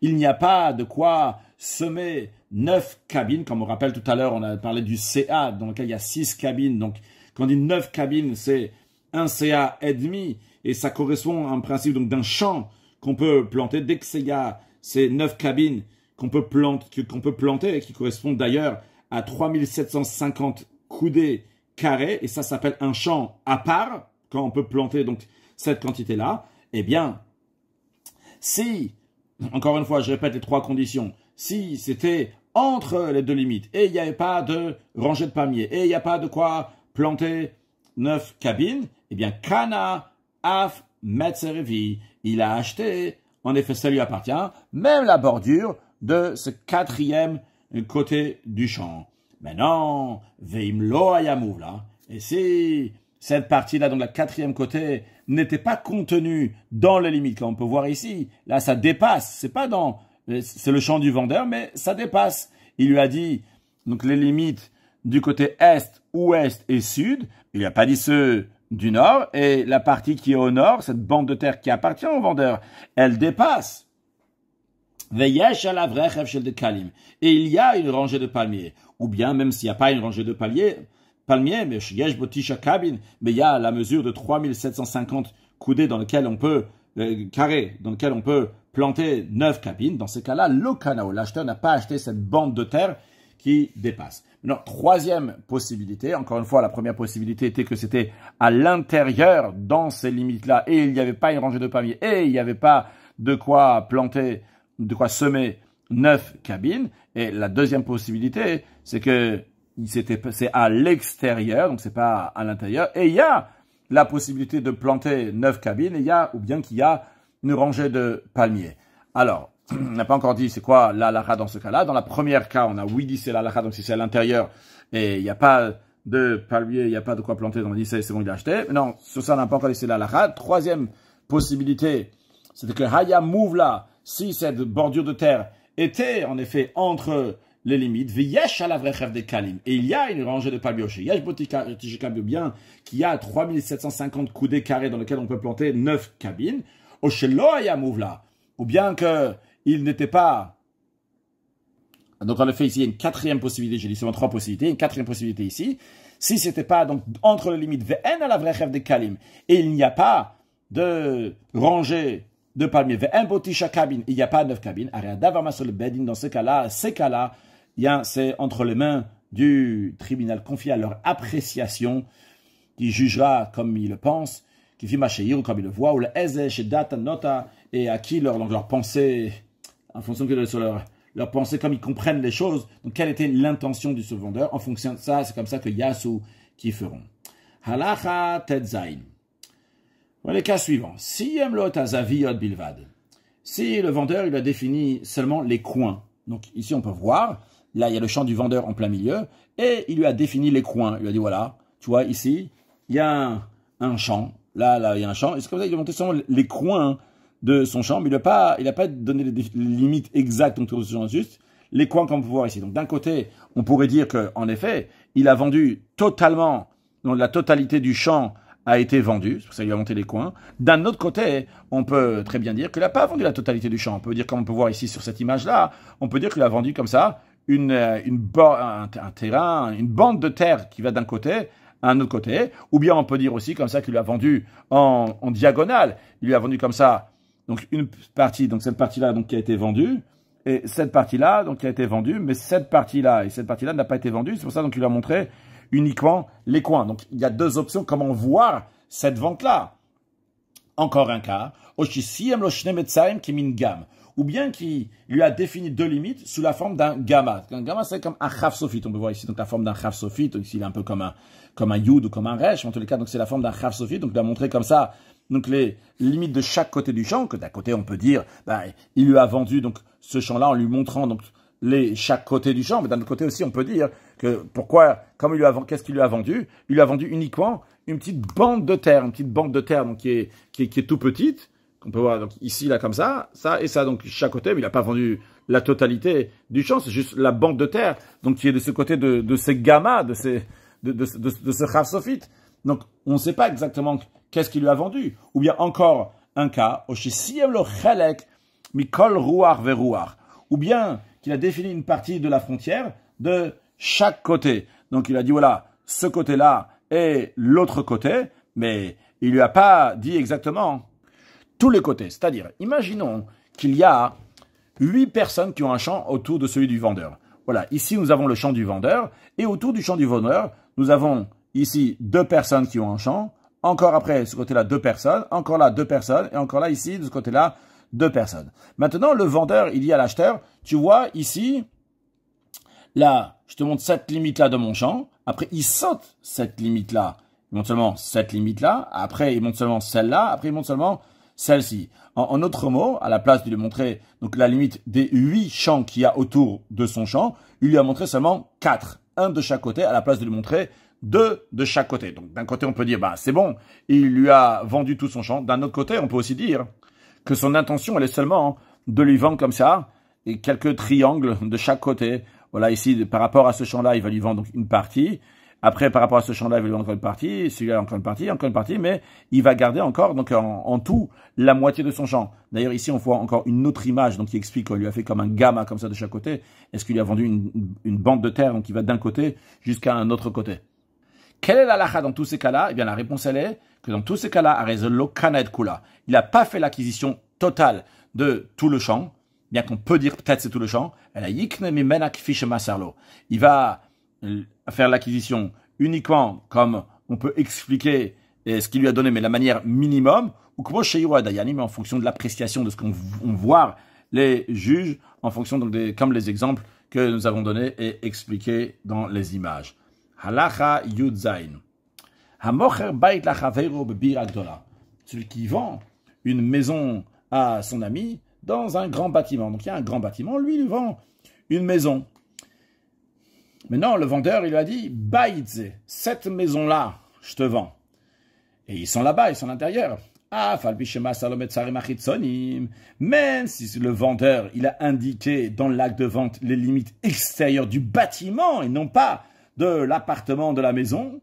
il n'y a pas de quoi semer 9 cabines. Comme on rappelle tout à l'heure, on a parlé du CA, dans lequel il y a 6 cabines. Donc, quand on dit 9 cabines, c'est un CA et demi. Et ça correspond à un principe donc d'un champ qu'on peut planter. Dès que c'est 9 cabines, qu'on peut planter et qui correspond d'ailleurs à 3750 coudées carrées, et ça s'appelle un champ à part, quand on peut planter donc cette quantité-là, eh bien, si, encore une fois, je répète les 3 conditions, si c'était entre les deux limites, et il n'y avait pas de rangée de palmiers, et il n'y a pas de quoi planter 9 cabines, eh bien, Kana Af Metzerevi, il a acheté, en effet, ça lui appartient, même la bordure de ce 4e côté du champ. Maintenant, Veimlo Ayamouv là, et si cette partie-là, donc la 4e côté, n'était pas contenue dans les limites, comme on peut voir ici, là, ça dépasse, c'est le champ du vendeur, mais ça dépasse. Il lui a dit, donc les limites du côté est, ouest et sud, il lui a pas dit ceux du nord, et la partie qui est au nord, cette bande de terre qui appartient au vendeur, elle dépasse. Veyesh alavrechev shel de kalim. Et il y a une rangée de palmiers. Ou bien, même s'il n'y a pas une rangée de palmiers, mais yesh botisha kabin, mais il y a la mesure de 3750 coudées dans lequel on peut, carré, dans lequel on peut planter 9 cabines. Dans ces cas-là, l'okanao, l'acheteur n'a pas acheté cette bande de terre qui dépasse. Maintenant, 3e possibilité, encore une fois, la première possibilité était que c'était à l'intérieur, dans ces limites-là, et il n'y avait pas une rangée de palmiers, et il n'y avait pas de quoi planter, de quoi semer 9 cabines. Et la 2e possibilité, c'est que c'est à l'extérieur, donc c'est pas à l'intérieur, et il y a la possibilité de planter 9 cabines, ou bien qu'il y a une rangée de palmiers. Alors, on n'a pas encore dit c'est quoi la halakha dans ce cas-là. Dans la première cas, on a oui dit c'est la halakha, donc si c'est à l'intérieur et il n'y a pas de palmier, il n'y a pas de quoi planter, donc on dit c'est bon, il a acheté. Mais non, sur ça, on n'a pas encore dit c'est la halakha. 3e possibilité, c'était que Haya move là, si cette bordure de terre était en effet entre les limites, V'yesh alavrechev de kalim, et il y a une rangée de palmiers, Yesh botikab bien, qui a 3750 coudées carrés dans lesquels on peut planter 9 cabines, Oshelo Haya move là, ou bien que il n'était pas. Donc, en effet, ici, il y a une 4e possibilité. J'ai dit seulement 3 possibilités. Une 4e possibilité ici. Si c'était pas, donc, entre les limites, Ve'en à la vraie rêve de Kalim, et il n'y a pas de rangée de palmiers, Ve'en botisha cabine, il n'y a pas de 9 cabines, Ariadavarmasol Bedin, dans ces cas-là, c'est entre les mains du tribunal confié à leur appréciation, qui jugera comme il le pense, qui fit machéir, comme il le voit, ou le Ezesh et Data Nota, et à qui leur pensée, en fonction de leur pensée, comme ils comprennent les choses, donc quelle était l'intention du vendeur, en fonction de ça, c'est comme ça que Yasu qui feront. Halacha Tetzain. Voilà les cas suivants. Si bilvad, si le vendeur il a défini seulement les coins, donc ici on peut voir, là il y a le champ du vendeur en plein milieu, et il lui a défini les coins, il lui a dit voilà, tu vois ici, il y a un champ, là il y a un champ, et c'est comme ça qu'il a monté seulement les coins de son champ, mais il n'a pas donné les limites exactes autour de son champ, juste les coins qu'on peut voir ici. Donc d'un côté, on pourrait dire qu'en effet, il a vendu totalement, donc la totalité du champ a été vendue, c'est pour ça qu'il a monté les coins. D'un autre côté, on peut très bien dire qu'il n'a pas vendu la totalité du champ. On peut dire, comme on peut voir ici sur cette image-là, on peut dire qu'il a vendu comme ça un terrain, une bande de terre qui va d'un côté à un autre côté, ou bien on peut dire aussi comme ça qu'il a vendu en diagonale. Il lui a vendu comme ça, donc une partie, donc cette partie-là donc qui a été vendue, et cette partie-là donc qui a été vendue, mais cette partie-là et cette partie-là n'a pas été vendue. C'est pour ça donc il lui a montré uniquement les coins. Donc il y a 2 options comment voir cette vente-là. Encore un cas, ou bien qui lui a défini 2 limites sous la forme d'un gamma. Un gamma, c'est comme un chaf sophite. On peut voir ici donc la forme d'un chaf sophite. Ici, il est un peu comme un yud ou comme un resh. En tous les cas, donc c'est la forme d'un chaf sophite. Donc il a montré comme ça donc les limites de chaque côté du champ. Que d'un côté, on peut dire, il lui a vendu donc ce champ-là en lui montrant donc chaque côté du champ. Mais d'un autre côté aussi, on peut dire que qu'est-ce qu'il lui a vendu? Il lui a vendu uniquement une petite bande de terre, donc qui est tout petite. On peut voir donc ici, là, comme ça et ça, donc chaque côté, mais il n'a pas vendu la totalité du champ, c'est juste la bande de terre, donc qui est de ce côté de ces gammas, de ce chaf sophite. Donc, on ne sait pas exactement qu'est-ce qu'il lui a vendu. Ou bien encore un cas, ou bien qu'il a défini une partie de la frontière de chaque côté. Donc, il a dit, voilà, ce côté-là et l'autre côté, mais il lui a pas dit exactement tous les côtés. C'est-à-dire, imaginons qu'il y a 8 personnes qui ont un champ autour de celui du vendeur. Voilà, ici nous avons le champ du vendeur, et autour du champ du vendeur, nous avons ici 2 personnes qui ont un champ, encore après, ce côté-là, 2 personnes, encore là, 2 personnes, et encore là, ici, de ce côté-là, 2 personnes. Maintenant, le vendeur, il dit à l'acheteur, tu vois, ici, là, je te montre cette limite-là de mon champ, après il saute cette limite-là. Il montre seulement cette limite-là, après il montre seulement celle-là, après il montre seulement celle-ci. En autre mot, à la place de lui montrer donc la limite des 8 champs qu'il y a autour de son champ, il lui a montré seulement 4, un de chaque côté, à la place de lui montrer 2 de chaque côté. Donc d'un côté, on peut dire, bah c'est bon, il lui a vendu tout son champ. D'un autre côté, on peut aussi dire que son intention, elle est seulement de lui vendre comme ça, et quelques triangles de chaque côté. Voilà, ici, par rapport à ce champ-là, il va lui vendre donc une partie. Après, par rapport à ce champ-là, il va lui vendre encore une partie. Celui-là, encore une partie, mais il va garder encore, donc en tout, la moitié de son champ. D'ailleurs, ici, on voit encore une autre image, donc qui explique qu'on lui a fait comme un gamma, comme ça, de chaque côté. Est-ce qu'il lui a vendu une bande de terre, donc qui va d'un côté jusqu'à un autre côté. Quelle est la lacha dans tous ces cas-là? Eh bien, la réponse, elle est que dans tous ces cas-là, Arezelo Kanaed Kula. Il n'a pas fait l'acquisition totale de tout le champ, bien qu'on peut dire peut-être c'est tout le champ. Il va faire l'acquisition uniquement comme on peut expliquer ce qu'il lui a donné, mais la manière minimum, ou comme mais en fonction de l'appréciation de ce qu'on voit les juges, en fonction donc comme les exemples que nous avons donnés et expliqués dans les images. Halacha Yudzain. Hamocher bait lachaveiro bebira gdola. Celui qui vend une maison à son ami dans un grand bâtiment. Donc il y a un grand bâtiment, lui il vend une maison. Maintenant le vendeur il lui a dit baitze, cette maison-là, je te vends. Et ils sont là-bas, ils sont à l'intérieur. Ah, même si le vendeur il a indiqué dans l'acte de vente les limites extérieures du bâtiment et non pas de l'appartement, de la maison.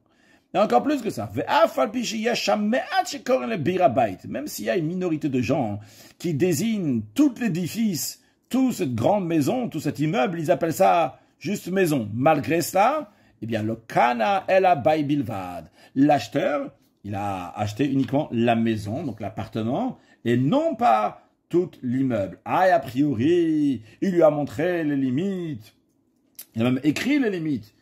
Et encore plus que ça. Même s'il y a une minorité de gens qui désignent tout l'édifice, toute cette grande maison, tout cet immeuble, ils appellent ça juste maison. Malgré cela, eh bien, le kana ela bay bilvad. L'acheteur, il a acheté uniquement la maison, donc l'appartement, et non pas tout l'immeuble. Ah, et a priori, il lui a montré les limites. Il a même écrit les limites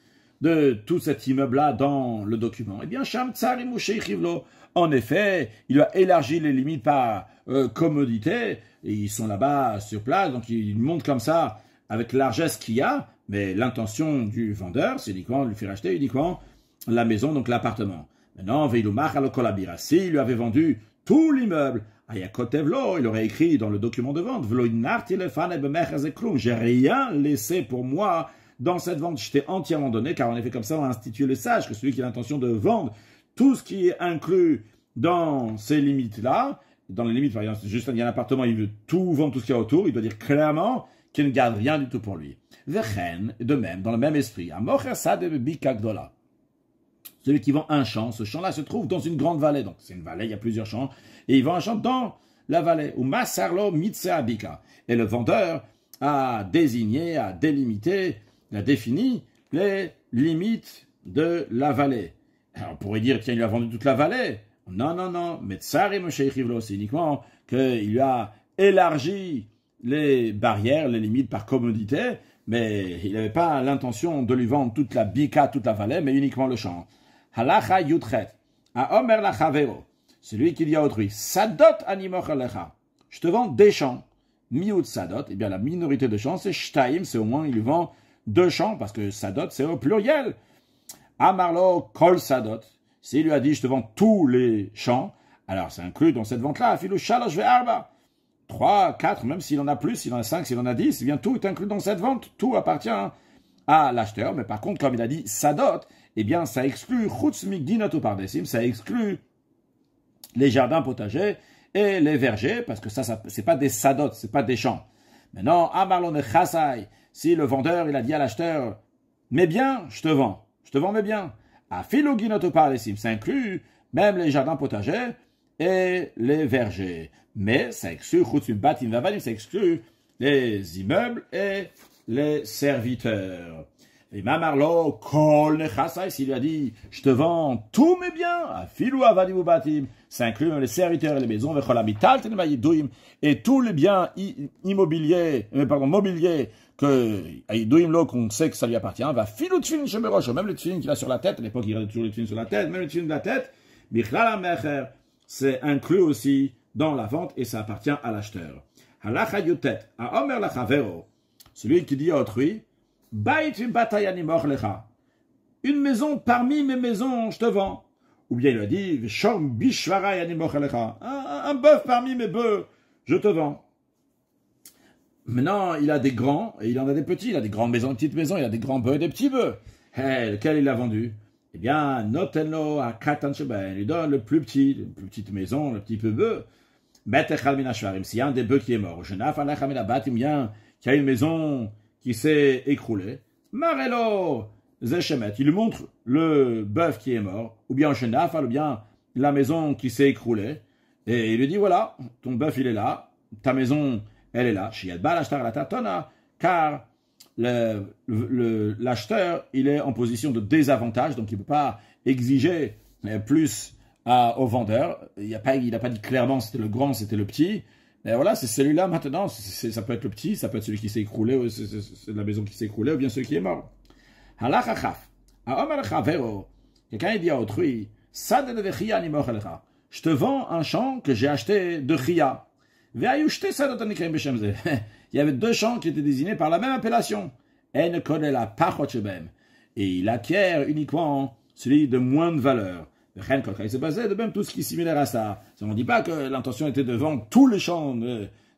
de tout cet immeuble-là dans le document. Eh bien, Sham Tsari Moshe Chivlo, en effet, il lui a élargi les limites par commodité, et ils sont là-bas sur place, donc il montre comme ça, avec largesse qu'il y a, mais l'intention du vendeur, c'est uniquement de lui faire acheter uniquement la maison, donc l'appartement. Maintenant, Veilumach al Kolabira, s'il lui avait vendu tout l'immeuble, Ayakotevlo, il aurait écrit dans le document de vente, j'ai rien laissé pour moi dans cette vente, je t'ai entièrement donné, car en effet, comme ça, on a institué le sage, que celui qui a l'intention de vendre tout ce qui est inclus dans ces limites-là, dans les limites, par exemple, juste il y a un appartement, il veut tout vendre, tout ce qu'il y a autour, il doit dire clairement qu'il ne garde rien du tout pour lui. Vechen, de même, dans le même esprit, celui qui vend un champ, ce champ-là se trouve dans une grande vallée, donc c'est une vallée, il y a plusieurs champs, et il vend un champ dans la vallée, ou Masarlo Mitseabika, et le vendeur a désigné, a délimité, il a défini les limites de la vallée. Alors, on pourrait dire, tiens, il lui a vendu toute la vallée. Non, non, non. Mais Tsari Moshe Chivlo, c'est uniquement qu'il lui a élargi les barrières, les limites par commodité, mais il n'avait pas l'intention de lui vendre toute la bika, toute la vallée, mais uniquement le champ. Halacha Yutret. A Omer Lachavero. Celui qui dit à autrui, Sadot Animoch Alecha. Je te vends des champs. Miut Sadot. Eh bien, la minorité de champs, c'est Shtaim, c'est au moins, il lui vend 2 champs, parce que Sadot, c'est au pluriel. Amarlo Kol Sadot. S'il lui a dit, je te vends tous les champs, alors c'est inclus dans cette vente-là. Filou Shalosh Ve'arba. 3, 4, même s'il en a plus, s'il en a 5, s'il en a 10, eh bien tout est inclus dans cette vente. Tout appartient à l'acheteur. Mais par contre, comme il a dit Sadot, eh bien ça exclut Chutz Migdinatu Pardesim, ça exclut les jardins potagers et les vergers, parce que ça c'est pas des Sadot, c'est pas des champs. Maintenant, Amarlo Nechasai, si le vendeur, il a dit à l'acheteur, mais bien, je te vends mes biens. À Philoginoto Pardesim, ça inclut même les jardins potagers et les vergers. Mais ça exclut, ça exclut les immeubles et les serviteurs. Et Mamarlo, Kol Nechasai, s'il lui a dit, je te vends tous mes biens, à Philou Avadimu Batim, ça inclut les serviteurs et les maisons, et tous les biens mobiliers, qu'on sait que ça lui appartient, va Philou Tfilin Shemerosh, même le Tfilin qu'il a sur la tête, à l'époque il avait toujours le Tfilin sur la tête, même le Tfilin de la tête, Bichlal Mecher, c'est inclus aussi dans la vente et ça appartient à l'acheteur. Halacha Yutet, à Omer Lachavero, celui qui dit à autrui, Bait batayani morlecha. Une maison parmi mes maisons, je te vends. Ou bien il a dit, Shom bishvarayani morlecha. Un bœuf parmi mes bœufs, je te vends. Maintenant, il a des grands et il en a des petits. Il a des grandes maisons, des petites maisons. Il a des grands bœufs et des petits bœufs. Lequel il a vendu? Eh bien, notenlo à katan sheben. Il lui donne le plus petit, la plus petite maison, le petit peu bœuf. Betechal minashvarim. S'il y a un des bœufs qui est mort, jenaf alech aminabatim, bien, qui a une maison qui s'est écroulée. Marelo zeshemet. Il lui montre le bœuf qui est mort, ou bien jenaf, ou bien la maison qui s'est écroulée. Et il lui dit, voilà, ton bœuf il est là, ta maison elle est là, car l'acheteur, il est en position de désavantage, donc il ne peut pas exiger plus au vendeur. Il n'a pas dit clairement c'était le grand, c'était le petit. Et voilà, c'est celui-là maintenant, ça peut être le petit, ça peut être celui qui s'est écroulé, c'est la maison qui s'est écroulée, ou bien celui qui est mort. Quelqu'un dit à autrui, je te vends un champ que j'ai acheté de Chia. Il y avait deux champs qui étaient désignés par la même appellation. Et il acquiert uniquement celui de moins de valeur. De même tout ce qui est similaire à ça. On ne dit pas que l'intention était de vendre tous les champs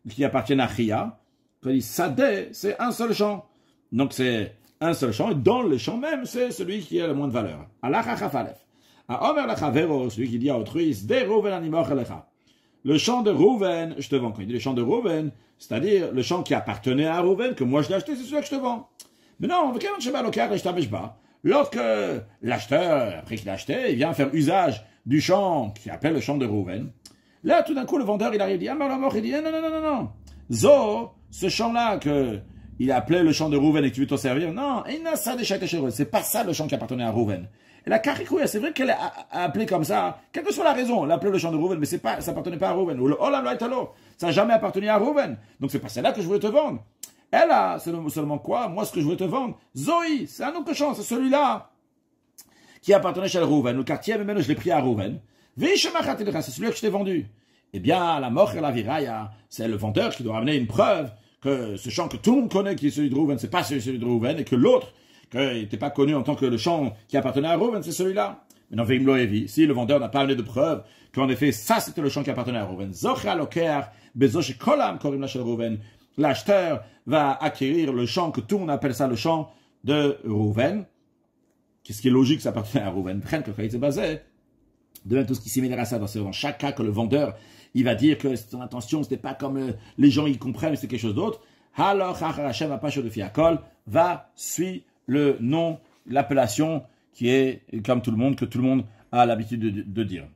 qui appartiennent à Chia. Quand il dit Sadeh, c'est un seul champ. Donc c'est un seul champ, et dans le champ même, c'est celui qui a le moins de valeur. Celui qui dit à autrui, le champ de Rouven, je te vends. Quand il dit le champ de Rouven, c'est-à-dire le champ qui appartenait à Rouven, que moi je l'ai acheté, c'est celui que je te vends. Mais non, lorsque l'acheteur, après qu'il a acheté, il vient faire usage du champ qui appelle le champ de Rouven, là, tout d'un coup, le vendeur, il arrive, il dit, il dit, non. Zo, ce champ-là qu'il appelait le champ de Rouven et que tu veux t'en servir, non, c'est pas ça le champ qui appartenait à Rouven. Et la Karikouya, c'est vrai qu'elle a appelé comme ça, quelle que soit la raison, elle a appelé le champ de Rouven, mais ça appartenait pas à Rouven. Ou le Olam Laitalo, ça n'a jamais appartenu à Rouven. Donc c'est pas celle-là que je voulais te vendre. Elle a seulement quoi? Moi, ce que je voulais te vendre, Zoï, c'est un autre champ, c'est celui-là qui appartenait chez le Rouven. Le quartier, même je l'ai pris à Rouven. C'est celui que je t'ai vendu. Eh bien, la mort et la viraya, c'est le vendeur qui doit ramener une preuve que ce champ que tout le monde connaît, qui est celui de Rouven, c'est pas celui de Rouven, et que l'autre, qu'il n'était pas connu en tant que le champ qui appartenait à Rouven, c'est celui-là. Mais non, Veimlo Evi, si le vendeur n'a pas amené de preuve qu'en effet, ça c'était le champ qui appartenait à Rouven. L'acheteur va acquérir le champ que tout le monde appelle ça le champ de Rouven. Qu'est-ce qui est logique, ça appartenait à Rouven. De même, tout ce qui est similaire à ça, dans chaque cas que le vendeur, il va dire que son intention, c'était pas comme les gens, ils comprennent, c'est quelque chose d'autre. Alors, Hashem, Apasho de Fiakol, va suivre le nom, l'appellation qui est, comme tout le monde, que tout le monde a l'habitude de dire.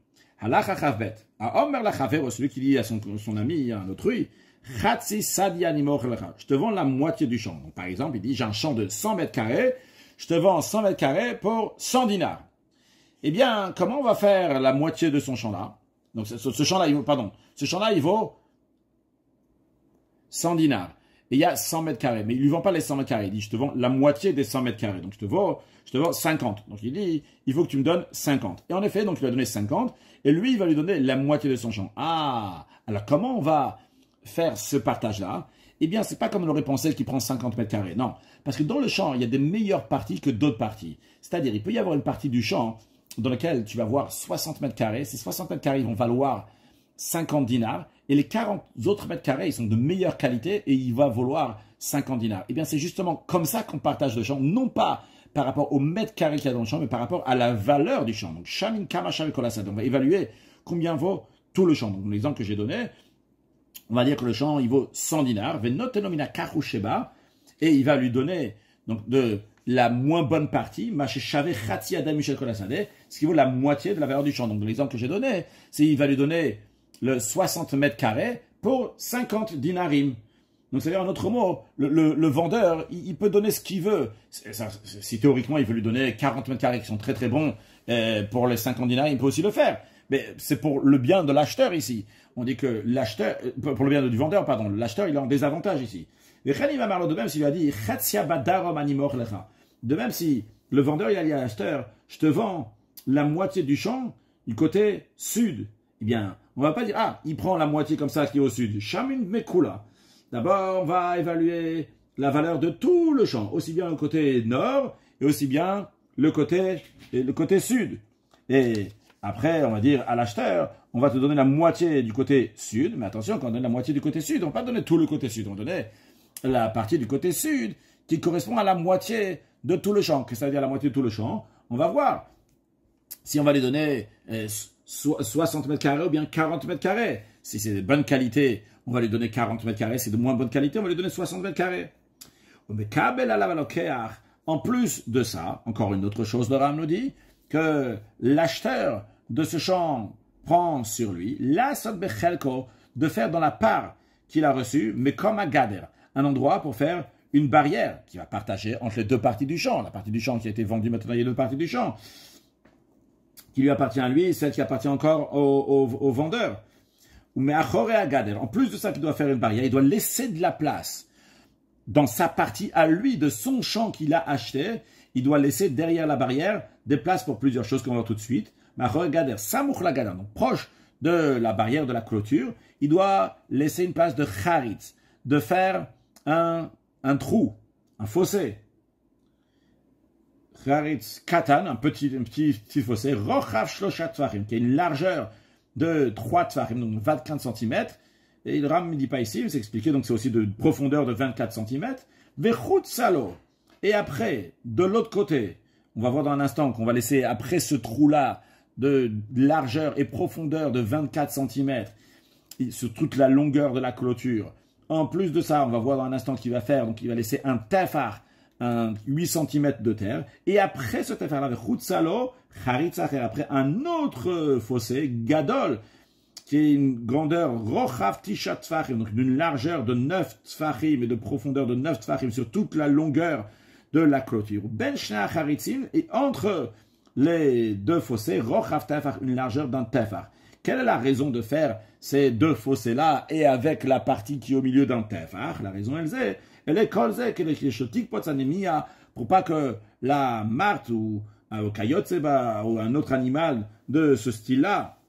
Celui qui dit à son ami, à autrui, je te vends la moitié du champ. Donc, par exemple, il dit, j'ai un champ de 100 mètres carrés, je te vends 100 mètres carrés pour 100 dinars. Eh bien, comment on va faire la moitié de son champ-là? Donc, ce champ-là, il vaut 100 dinars. Et il y a 100 mètres carrés. Mais il ne lui vend pas les 100 mètres carrés. Il dit, je te vends la moitié des 100 mètres carrés. Donc, je te vends 50. Donc, il dit, il faut que tu me donnes 50. Et en effet, donc, il lui a donné 50. Et lui, il va lui donner la moitié de son champ. Ah! Alors, comment on va faire ce partage-là? Eh bien, c'est pas comme on aurait pensé qu'il prend 50 mètres carrés. Non. Parce que dans le champ, il y a des meilleures parties que d'autres parties. C'est-à-dire, il peut y avoir une partie du champ dans laquelle tu vas avoir 60 mètres carrés. Ces 60 mètres carrés, ils vont valoir 50 dinars. Et les 40 autres mètres carrés, ils sont de meilleure qualité et il va valoir 50 dinars. Eh bien, c'est justement comme ça qu'on partage le champ, non pas par rapport au mètre carré qu'il y a dans le champ, mais par rapport à la valeur du champ. Donc, Shamin Kama Shamin Kolasad. On va évaluer combien vaut tout le champ. Donc, l'exemple que j'ai donné, on va dire que le champ, il vaut 100 dinars. Venotenomina Karusheba. Et il va lui donner, donc, de la moins bonne partie, ce qui vaut la moitié de la valeur du champ. Donc, l'exemple que j'ai donné, c'est il va lui donner le 60 mètres carrés pour 50 dinarim. Donc, c'est-à-dire, en autre mot, le vendeur, il peut donner ce qu'il veut. Si théoriquement, il veut lui donner 40 mètres carrés qui sont très très bons pour les 50 dinarim, il peut aussi le faire. Mais c'est pour le bien de l'acheteur ici. On dit que l'acheteur, pour le bien du vendeur, pardon, l'acheteur, il est en désavantage ici. Et Khani va marler de même s'il lui a dit, de même si le vendeur, il a dit à l'acheteur, je te vends la moitié du champ du côté sud. Eh bien, on va pas dire, ah, il prend la moitié comme ça qui est au sud. Shamin Mekula. D'abord, on va évaluer la valeur de tout le champ, aussi bien le côté nord et aussi bien le côté sud. Et après, on va dire à l'acheteur, on va te donner la moitié du côté sud, mais attention, quand on donne la moitié du côté sud, on ne va pas donner tout le côté sud, on va donner la partie du côté sud qui correspond à la moitié de tout le champ. Qu'est-ce que ça veut dire la moitié de tout le champ? On va voir si on va lui donner 60 mètres carrés ou bien 40 mètres carrés. Si c'est de bonne qualité, on va lui donner 40 mètres carrés. Si c'est de moins bonne qualité, on va lui donner 60 mètres carrés. En plus de ça, encore une autre chose, le Ram nous dit que l'acheteur de ce champ prend sur lui de faire dans la part qu'il a reçue, mais comme un gader, un endroit pour faire une barrière qui va partager entre les deux parties du champ. La partie du champ qui a été vendue, maintenant il y a deux parties du champ qui lui appartient à lui et celle qui appartient encore au vendeur. Mais en plus de ça, il doit faire une barrière, il doit laisser de la place dans sa partie à lui, de son champ qu'il a acheté. Il doit laisser derrière la barrière des places pour plusieurs choses qu'on va voir tout de suite. Mais donc proche de la barrière de la clôture, il doit laisser une place de charitz, de faire un trou, un fossé. Charitz katan, un petit fossé, rochav shloshat tfachim, qui a une largeur de 3 tfachim, donc 24 cm. Et le Ram ne dit pas ici, mais c'est expliqué, donc c'est aussi de profondeur de 24 cm. Vechut salo. Et après, de l'autre côté, on va voir dans un instant qu'on va laisser après ce trou-là de largeur et profondeur de 24 cm sur toute la longueur de la clôture. En plus de ça, on va voir dans un instant qu'il va faire, donc il va laisser un tefar, un 8 cm de terre. Et après ce tefar-là, vechut salo, charitzacher, après un autre fossé, gadol, qui est une grandeur rochav tishat tfachim, donc d'une largeur de 9 tfachim et de profondeur de 9 tfachim sur toute la longueur de la clôture. Ben shna charitzim, et entre les deux fossés, rochav tefach, une largeur d'un tefach. Quelle est la raison de faire ces deux fossés-là et avec la partie qui est au milieu d'un tefach? La raison, elle est kolze, qu'elle est chotik potsanemia, pour pas que la marthe ou kayotseba ou un autre animal de ce style-là.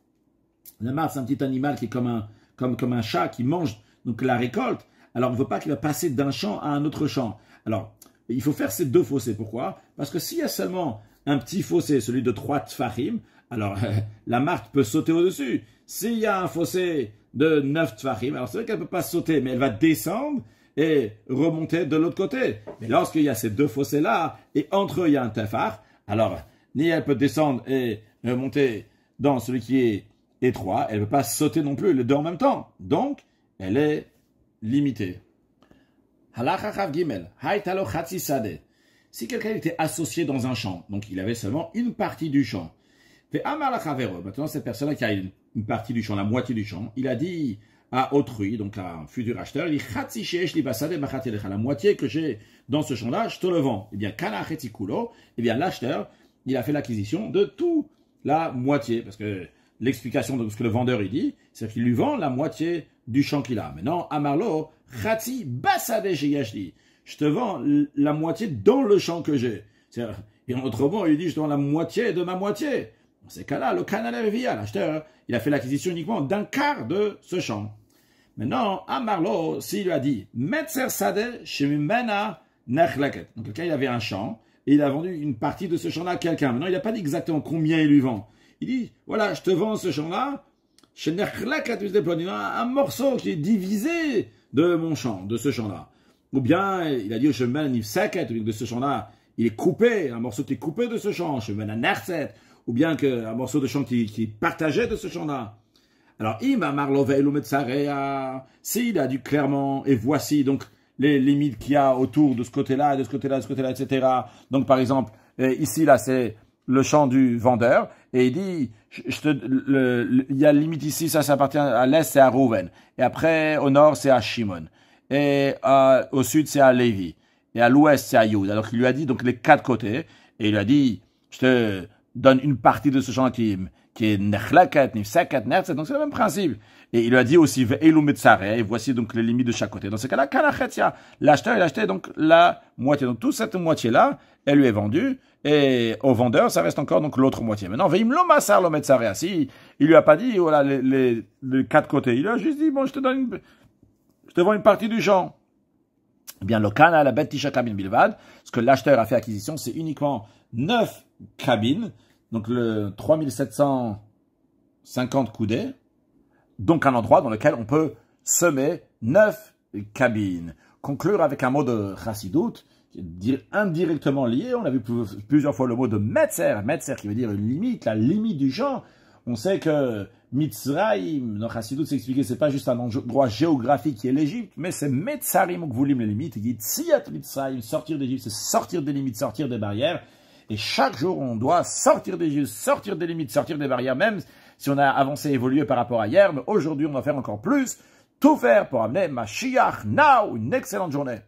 La marthe, c'est un petit animal qui est comme un chat qui mange donc la récolte. Alors, on ne veut pas qu'il va passer d'un champ à un autre champ. Alors, il faut faire ces deux fossés. Pourquoi? Parce que s'il y a seulement un petit fossé, celui de 3 tfachim, alors la marthe peut sauter au-dessus. S'il y a un fossé de 9 tfachim, alors c'est vrai qu'elle ne peut pas sauter, mais elle va descendre et remonter de l'autre côté. Mais lorsqu'il y a ces deux fossés-là, et entre eux, il y a un tefach, alors, ni elle peut descendre et remonter dans celui qui est étroit, elle ne peut pas sauter non plus les deux en même temps. Donc, elle est limitée. Halacha chav gimel, haytalo chatzi sadeh. Si quelqu'un était associé dans un champ, donc il avait seulement une partie du champ, fait amar la chavero, maintenant cette personne qui a une partie du champ, la moitié du champ, il a dit à autrui, donc à un futur acheteur, il dit chatzi sheesh li basadeh bachat elecha, la moitié que j'ai dans ce champ-là, je te le vends. Eh bien, kana chetzi kulo, eh bien l'acheteur, il a fait l'acquisition de tout la moitié, parce que l'explication de ce que le vendeur il dit, c'est qu'il lui vend la moitié du champ qu'il a. Maintenant, Amarlo, Khatsi Basade Sheyashli. Je te vends la moitié dans le champ que j'ai. Et autrement, il dit, je te vends la moitié de ma moitié. Dans ces cas-là, le canal via l'acheteur, il a fait l'acquisition uniquement d'un quart de ce champ. Maintenant, Amarlo, s'il lui a dit, Metzer Sade Shemimena Nechlaket. Donc, quelqu'un, il avait un champ, et il a vendu une partie de ce champ-là à quelqu'un. Maintenant, il n'a pas dit exactement combien il lui vend. Il dit, voilà, je te vends ce champ-là, un morceau qui est divisé de mon champ, de ce champ-là. Ou bien, il a dit, je mène une saquette de ce champ-là, il est coupé, un morceau qui est coupé de ce champ, je mène un nerset, ou bien un morceau de champ qui est partagé de ce champ-là. Alors, s'il a dit clairement, et voici donc les limites qu'il y a autour de ce côté-là, de ce côté-là, de ce côté-là, etc. Donc, par exemple, ici, là, c'est le champ du vendeur, et il dit, il y a limite ici, ça appartient à l'est, c'est à Rouven, et après, au nord, c'est à Shimon, et au sud, c'est à Lévi, et à l'ouest, c'est à Youd. Alors il lui a dit, donc, les 4 côtés, et il lui a dit, je te donne une partie de ce champ qui est Nechlaket, Nifsaket, Nerset, donc c'est le même principe. Et il lui a dit aussi, Ve'elu Metzare, et voici donc les limites de chaque côté. Dans ce cas-là, Kanachetia, l'acheteur, il a acheté donc la moitié. Donc toute cette moitié-là, elle lui est vendue, et au vendeur, ça reste encore donc l'autre moitié. Maintenant, Ve'im lo Masar lo Metzare, si il lui a pas dit, voilà, les 4 côtés, il a juste dit, bon, je te vends une partie du champ. Eh bien, le kana la bet tisha cabine bilvad, ce que l'acheteur a fait acquisition, c'est uniquement 9 cabines, donc le 3750 coudées, donc un endroit dans lequel on peut semer 9 cabines. Conclure avec un mot de chassidout, indirectement lié, on a vu plusieurs fois le mot de metzer, metzer qui veut dire une limite, la limite du champ. On sait que Mitzrayim, dans Chassidut, c'est expliqué, c'est pas juste un endroit géographique qui est l'Égypte, mais c'est Metzarim où vous voulez les limites. Il dit Tziat Mitzrayim, sortir d'Égypte, c'est sortir des limites, sortir des barrières. Et chaque jour, on doit sortir d'Égypte, sortir des limites, sortir des barrières, même si on a avancé, évolué par rapport à hier. Mais aujourd'hui, on va faire encore plus, tout faire pour amener Mashiach now. Une excellente journée.